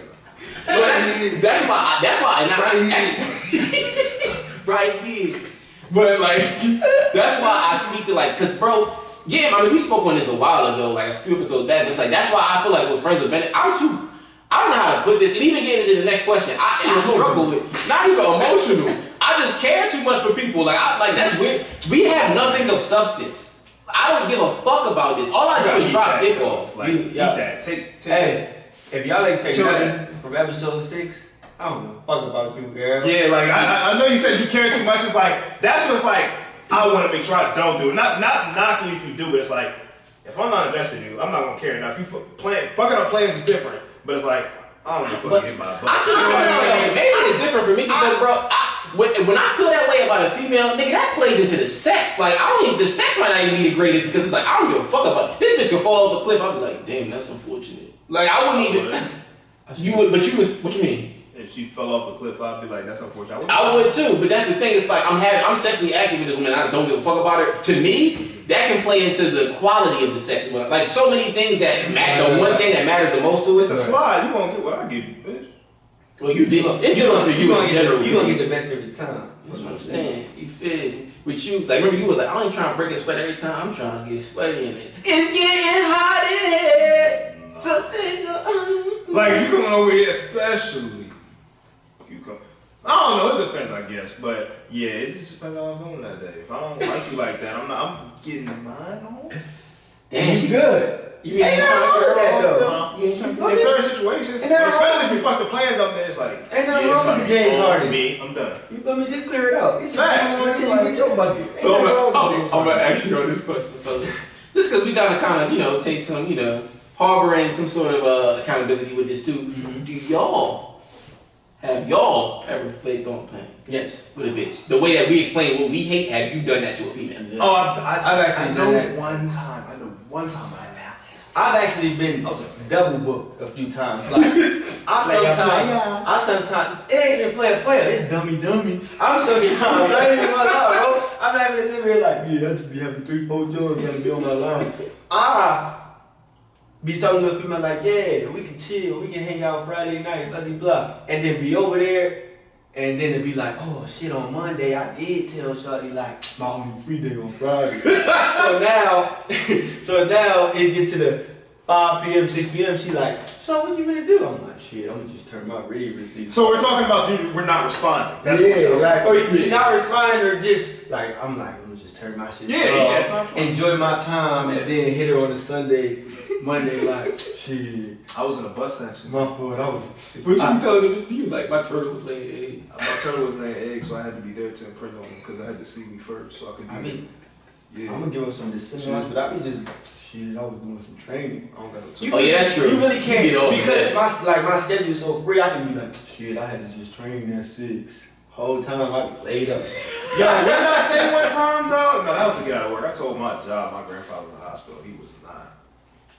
that's why, and right here. But like, that's why I speak to like, cause bro, yeah, I mean, we spoke on this a while ago, like a few episodes back. It's like that's why I feel like with friends with Bennett, I don't know how to put this, and even getting into the next question, I struggle with not even emotional. I just care too much for people. Like that's weird. We have nothing of substance. I don't give a fuck about this. All I do is drop dick off. Like, eat that. Take. Hey, if y'all ain't take nothing from episode 6, I don't give a fuck about you, girl. Yeah, like I know you said you care too much. It's like that's what it's like. I want to make sure I don't do it. Not knocking you if you do, but it's like if I'm not invested in you, I'm not gonna care enough. You fucking up plans is different, but it's like I don't know if I get my butt. I see what you're saying. Maybe it's different for me because bro. when I feel that way about a female, nigga, that plays into the sex. Like, I don't even, the sex might not even be the greatest because it's like, I don't give a fuck about it. This bitch can fall off the cliff. I'll be like, damn, that's unfortunate. Like, I wouldn't even. You would, but you was, what you mean? If she fell off a cliff, I'd be like, that's unfortunate. I would too, but that's the thing. It's like I'm sexually active with this woman. I don't give a fuck about her. To me, that can play into the quality of the sex. Like so many things that matter. The one thing that matters the most to us. It's a slide. You gonna get what I give you, bitch. Well, you did. It's different for you in general. You gonna get the best every time. That's what I'm saying. You feel me? With you, like remember you was like, I ain't trying to break a sweat every time. I'm trying to get sweaty in it. It's getting hot in here. So take like you coming over here, especially. I don't know, it depends, I guess, but yeah, it just depends on how I'm feeling that day. If I don't like you like that, I'm getting mine on. Damn, she good. You ain't trying to get that though. You ain't trying to in certain situations, especially if you fuck the plans up there, it's like, ain't nothing wrong with James Harden. Me, I'm done. You feel me? Just clear it out. Get your Facts. get your bucket. So I'm gonna ask you on this question, fellas. Just because we gotta kind of, take some, harboring some sort of accountability with this too. Mm-hmm. Have y'all ever faked on pain? Yes. With a bitch. The way that we explain what we hate, have you done that to a female? Yeah. Oh, I've actually done that. One time. I know one time I have. I've actually been double booked a few times. Like I sometimes it ain't even player. It's dummy. I'm sometimes I ain't even gonna lie, bro. I'm not even sitting here like, yeah, I just be having 3-4 jobs trying to be on my line. I be talking to a female like, yeah, we can chill, we can hang out Friday night, blah, blah, blah. And then be over there, and then it be like, oh shit, on Monday I did tell Shawty like, my only free day on Friday. so now it get to the 5 p.m., 6 p.m., she like, so what you gonna do? I'm like, shit, I'm gonna just turn my read receipt. So we're talking about we're not responding. That's what like, or you're not responding, or just like, I'm like, I'm gonna just turn my shit off, it's not fun. Enjoy my time, and then hit her on a Sunday, Monday, like, shit. I was in a bus section. My fault, What you telling them? You was like, my turtle was laying eggs. My turtle was laying eggs, so I had to be there to imprint on him because I had to see me first, so I could be I'm gonna give him some decisions, but I be just, shit, I was doing some training. I don't got no that's true. You really can't, because my schedule's so free, I can be like, shit, I had to just train at 6. Whole time I be laid up. Yo, what did I say one time, dog? No, that was to get out of work. I told my grandfather was in the hospital. He was 9.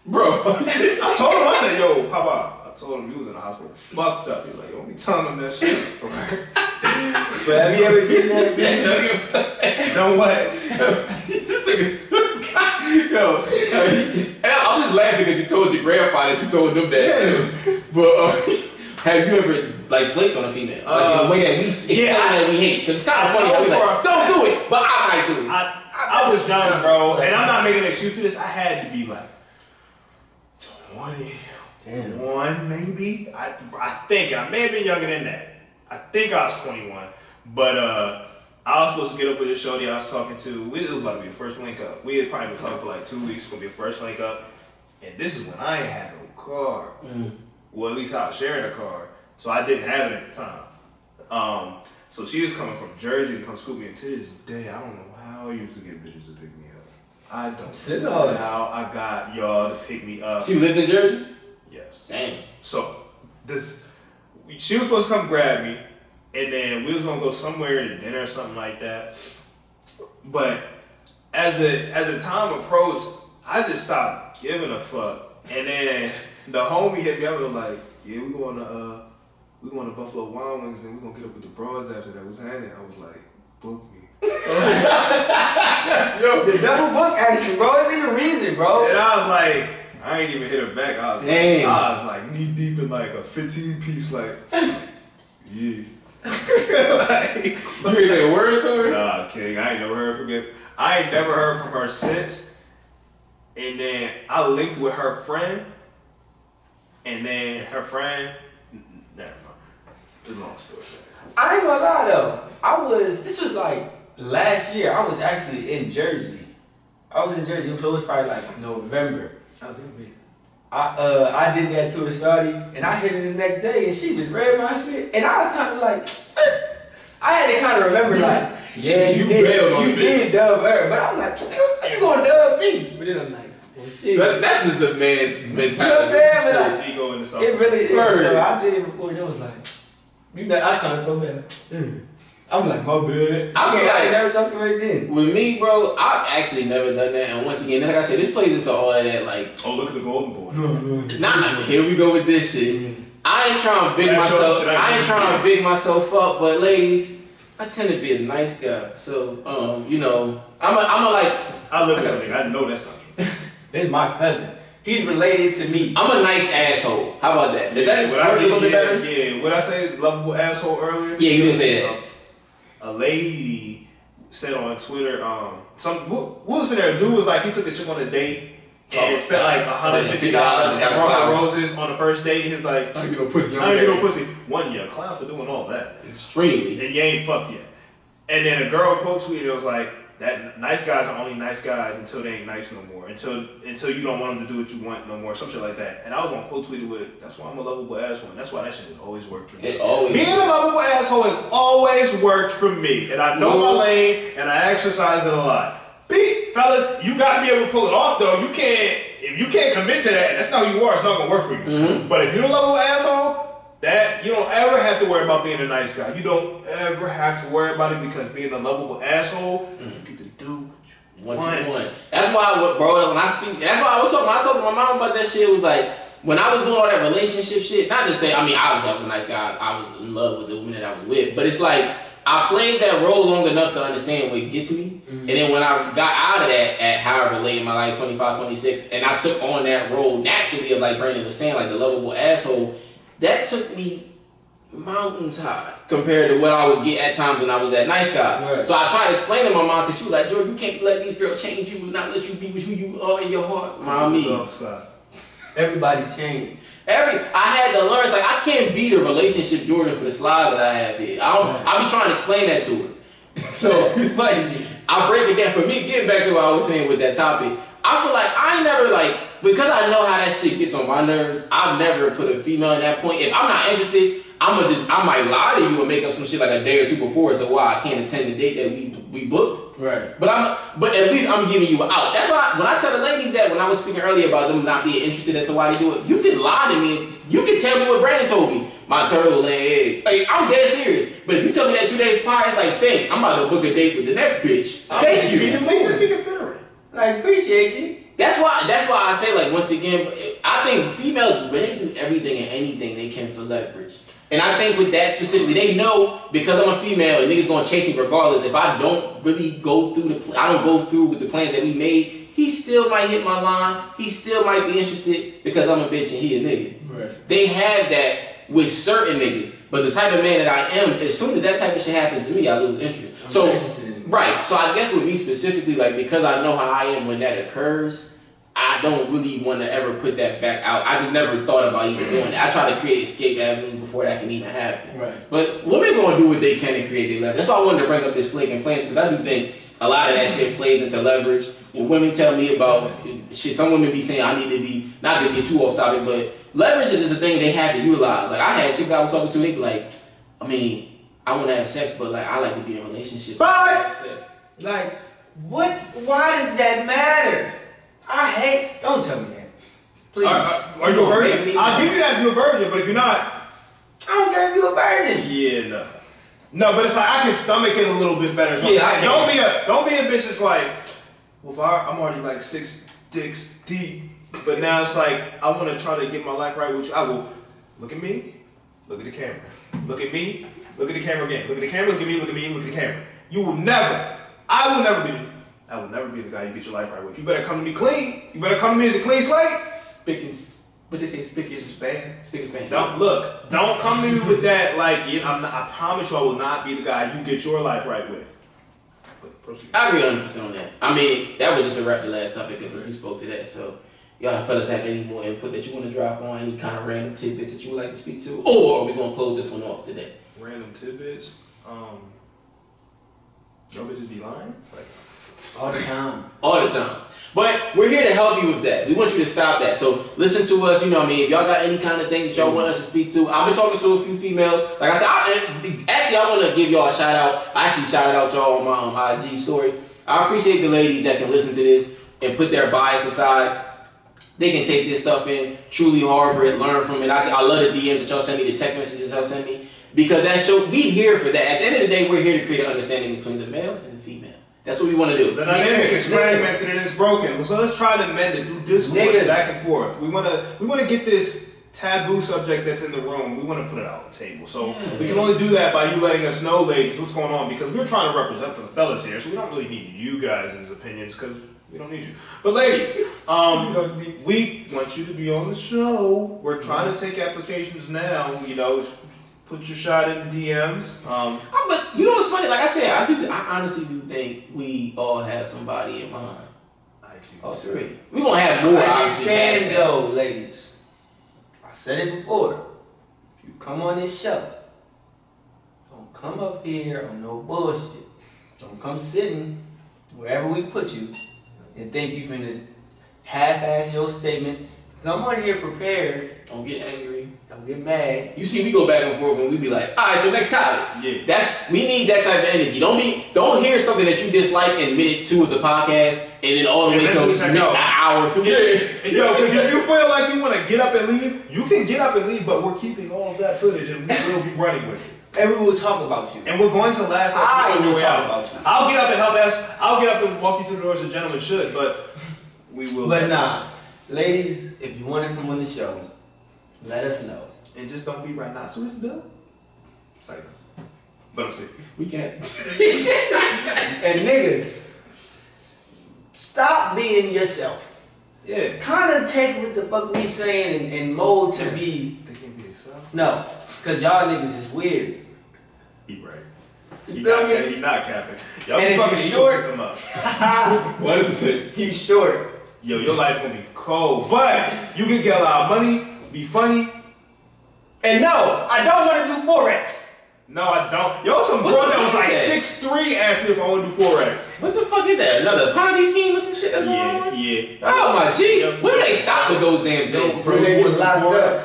Bro. I told him, I said, yo, Papa. I told him he was in the hospital. Fucked up. He was like, yo, don't be telling him that shit. But have you ever been there? Done what? This nigga's yo. I'm just laughing because you told your grandfather that you told them that too. But have you ever like flaked on a female? Like in a way that we explain that we hate? Because it's kind of funny. I was like, don't do it, but I might do it. I was young, bro, and I'm not making an excuse for this. I had to be like 21, maybe. I think I may have been younger than that. I think I was 21, but I was supposed to get up with this shorty I was talking to. It was about to be the first link up. We had probably been talking for like 2 weeks. It's gonna be a first link up, and this is when I ain't had no car. Well, at least I was sharing a car, so I didn't have it at the time. So she was coming from Jersey to come scoop me, and to this day, I don't know how I used to get bitches to pick me up. I don't know how I got y'all to pick me up. She lived in Jersey? Yes. Dang. So she was supposed to come grab me, and then we was gonna go somewhere to dinner or something like that. But as the time approached, I just stopped giving a fuck. And then the homie hit me up and was like, "Yeah, we going to Buffalo Wild Wings, and we gonna get up with the broads after that." Was happening? I was like, "Book me." Yo, the double book action, bro. It be the reason, bro. And I was like, I ain't even hit her back. I was like knee deep in like a 15-piece, like, yeah. Like, you ain't say a word to her? Nah, King. I ain't never heard from her since. And then I linked with her friend, and then her friend. Never mind. It's a long story. I ain't gonna lie though. This was like last year. I was actually in Jersey. So it was probably like November. I was in me. I did that to a shawty, and I hit her the next day, and she just read my shit, and I was kind of like, I had to kind of remember like, yeah, you did dub her, but I was like, how you gonna dub me? But then I'm like, well, shit. That's just the man's mentality. You know what I'm saying? Like, ego in the song. It really is. So I did it before, and it was like, I kind of go back. I'm like, my bad. I feel like never talked to her again. with me, bro, I've actually never done that. And once again, like I said, this plays into all of that. Like, oh, look at the golden boy. nah, here we go with this shit. I ain't trying to big myself. I ain't trying to big myself up, but ladies, I tend to be a nice guy. So, you know, I'm a like. I live with a nigga. I know that's not true. This is my cousin. He's related to me. I'm a nice asshole. How about that? Is that what what I say? Lovable asshole earlier. Yeah, you didn't say that. A lady said on Twitter, what was in there? A dude was like, he took a chick on a date and spent like $150 and brought her roses on the first date. He's like, I ain't get no pussy. I ain't get no pussy. One year, clown for doing all that. Extremely. And you ain't fucked yet. And then a girl quote tweeted, it was like, that nice guys are only nice guys until they ain't nice no more. Until you don't want them to do what you want no more. Some shit like that. And I was gonna quote tweet it with, that's why I'm a lovable asshole. And that's why that shit has always worked for me. It always Being a lovable asshole has always worked for me. And I know my lane and I exercise it a lot. Fellas, you gotta be able to pull it off though. If you can't commit to that, that's not who you are, it's not gonna work for you. Mm-hmm. But if you're a lovable asshole, that you don't ever have to worry about being a nice guy. You don't ever have to worry about it because being a lovable asshole, you get to do what you want. That's why, bro. When I speak, that's why when I talked to my mom about that shit, it was like when I was doing all that relationship shit. Not to say, I mean, obviously I was a nice guy. I was in love with the woman that I was with, but it's like I played that role long enough to understand what gets me. Mm-hmm. And then when I got out of that at however late in my life, 25, 26, and I took on that role naturally of like Brandon was saying, like the lovable asshole. That took me mountains high compared to what I would get at times when I was that nice guy. Right. So I tried to explain to my mom because she was like, George, you can't let these girls change you and not let you be who you are in your heart. Mommy. Everybody changed. I had to learn. It's like I can't be the relationship Jordan for the slides that I have here. I be trying to explain that to her. So it's like I break it down. For me, getting back to what I was saying with that topic, I feel like I ain't never like, because I know how that shit gets on my nerves, I've never put a female in that point. If I'm not interested, I might lie to you and make up some shit like a day or two before, so why I can't attend the date that we booked. Right. But at least I'm giving you an out. That's why when I tell the ladies that, when I was speaking earlier about them not being interested as to why they do it, you can lie to me. You can tell me what Brandon told me. My turtle laying eggs. Like, I'm dead serious. But if you tell me that 2 days prior, it's like, thanks, I'm about to book a date with the next bitch. Thank you. Please just be considerate. Like, appreciate you. That's why I say, like, once again, I think females, when they do everything and anything they can for leverage. And I think with that specifically, they know because I'm a female and niggas gonna chase me regardless. If I don't really go through I don't go through with the plans that we made, he still might hit my line. He still might be interested because I'm a bitch and he a nigga. Right. They have that with certain niggas. But the type of man that I am, as soon as that type of shit happens to me, I lose interest. Right. So I guess with me specifically, like, because I know how I am when that occurs, I don't really want to ever put that back out. I just never thought about even doing that. I try to create escape avenues before that can even happen. Right. But women gonna do what they can to create their leverage. That's why I wanted to bring up this flaking plans, because I do think a lot of that shit plays into leverage. When women tell me about shit, some women be saying I need to be, not to get too off topic, but leverage is just a thing they have to utilize. Like, I had chicks I was talking to, they be like, I mean, I want to have sex, but like I like to be in a relationship. Bye. Like, what? Why does that matter? Don't tell me that. Please. Are you a virgin? I'll give you that if you're a virgin, but if you're not, I don't care if you're a virgin. Yeah, no. No, but it's like I can stomach it a little bit better. So yeah, don't be a bitch that's like, well, if I'm already like 6 dicks deep, but now it's like I want to try to get my life right with you. I will look at me, look at the camera, look at me, look at the camera again, look at the camera, look at me, look at me, look at the camera. I will never be the guy you get your life right with. You better come to me clean. You better come to me as a clean slate. But they say spick and span. Don't come to me with that. Like, I promise you, I will not be the guy you get your life right with. I agree 100% on that. I mean, that was just the last topic because we spoke to that. So, y'all fellas have any more input that you want to drop on? Any kind of random tidbits that you would like to speak to? Or are we gonna close this one off today? Random tidbits. Y'all bitches be lying? Like, all the time. But we're here to help you with that. We want you to stop that. So listen to us. You know what I mean? If y'all got any kind of things that y'all want us to speak to, I've been talking to a few females. Like I said, I want to give y'all a shout out. I actually shouted out y'all on my IG story. I appreciate the ladies that can listen to this and put their bias aside. They can take this stuff in, truly harbor it, learn from it. I love the DMs that y'all send me, the text messages that y'all send me. Because that show, we here for that. At the end of the day, we're here to create an understanding between the male and the female. That's what we want to do. The dynamic is fragmented and it's broken. So let's try to mend it through discourse, back and forth. We wanna get this taboo subject that's in the room. We want to put it out on the table. So we can only do that by you letting us know, ladies, what's going on, because we're trying to represent for the fellas here. So we don't really need you guys' opinions because we don't need you. But ladies, we want you to be on the show. We're trying to take applications now. You know, put your shot in the DMs. But you know what's funny? Like I said, I honestly do think we all have somebody in mind. I do. Oh, serious. We're going to have more, obviously. Understand though, ladies. I said it before. If you come on this show, don't come up here on no bullshit. Don't come sitting wherever we put you and think you finna half-ass your statements. Come on here prepared. Don't get angry. Don't get mad. You see, we go back and forth and we be like, all right, so next topic. Yeah. We need that type of energy. Don't hear something that you dislike in minute 2 of the podcast and then all the way till an hour. Yo, because if you feel like you want to get up and leave, you can get up and leave, but we're keeping all of that footage and we will be running with it. And we will talk about you. And we're going to laugh at you. I will talk about you. I'll get up and help us. I'll get up and walk you through the doors as a gentleman should, but we will. But nah, ladies, if you want to come on the show, let us know. And just don't be rhinoceros, Bill. Sorry. But I'm sick. We can't. And niggas, stop being yourself. Yeah. Kind of take what the fuck we saying and mold to be. They can't be themselves. No, because y'all niggas is weird. He right. You He not capping. Y'all and be if fucking you short, system up. 100%. you short. Yo, your life gonna be cold. But you can get a lot of money, be funny. And no, I don't want to do Forex. No, I don't. Yo, some bro that was like 6'3" asked me if I want to do Forex. What the fuck is that? Another Ponzi scheme or some shit that's going on? Yeah. Oh my G. When do they stop with those damn things? Bro, they get locked up.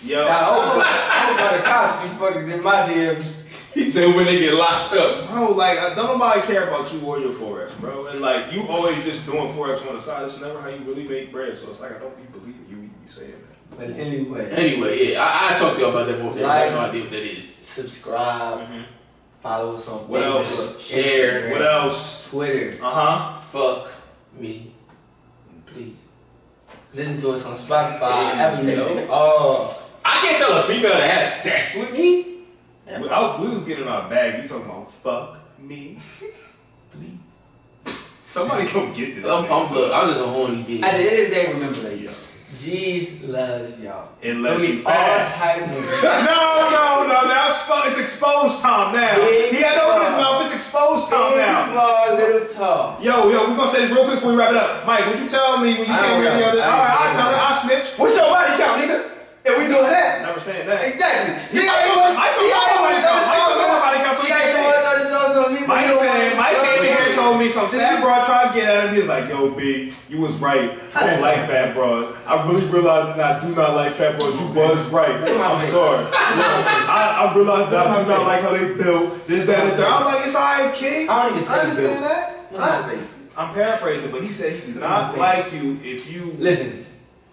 Yo. I hope the cops be fucking in my DMs. He said when they get locked up. Bro, like, don't nobody care about you or your Forex, bro. And like, you always just doing Forex on the side. It's never how you really make bread. So it's like, I don't be believing you be saying that. But anyway. Anyway, yeah, I talk to y'all about that more. I have no idea what that is. Subscribe. Follow us on What Facebook, else? Share. Instagram, What else? Twitter. Fuck me. Please. Listen to us on Spotify, Apple Music. Oh. I can't tell a female to have sex with me. We was getting our bag. You talking about fuck me? Please. Somebody come get this. I'm just a horny kid. At the end of the day, remember, ladies. G's loves y'all. Unless you all fat. type of No. Now it's exposed time now. He had to open his mouth. It's exposed time now. Big ball, little tall. Yo, we gonna say this real quick before we wrap it up. Mike, would you tell me when you came here the other? All right, I'll tell it. I'll snitch. What's your body count, nigga? And we doing that. Never saying that. Exactly. Mike came in here and told me some fat bro tried to get at him. He was like, yo, B, you was right. I don't like fat bros. I really realized that I do not like fat bros. You was right. I'm sorry. I realized that I do not like how they build this, that, and the third. I'm like, it's alright, King. I don't even say understand that. I'm paraphrasing, but he said he do not like you if you... Listen,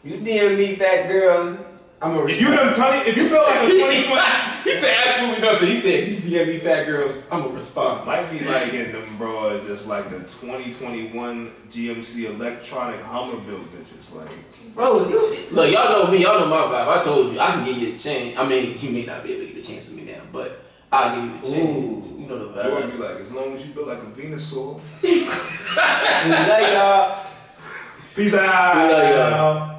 you DM me fat girls, I'm a if you build like a 2020... He said absolutely nothing. He said, you DM me fat girls, I'm gonna respond. Might be like in them bros, just like the 2021 GMC electronic Hummer built bitches. Like, bro, look, y'all know me, y'all know my vibe. I told you, I can give you a chance. I mean, you may not be able to get a chance with me now, but I'll give you a chance. You know the vibe. You want to be like, as long as you build like a Venusaur. we love y'all. Peace out. We love y'all.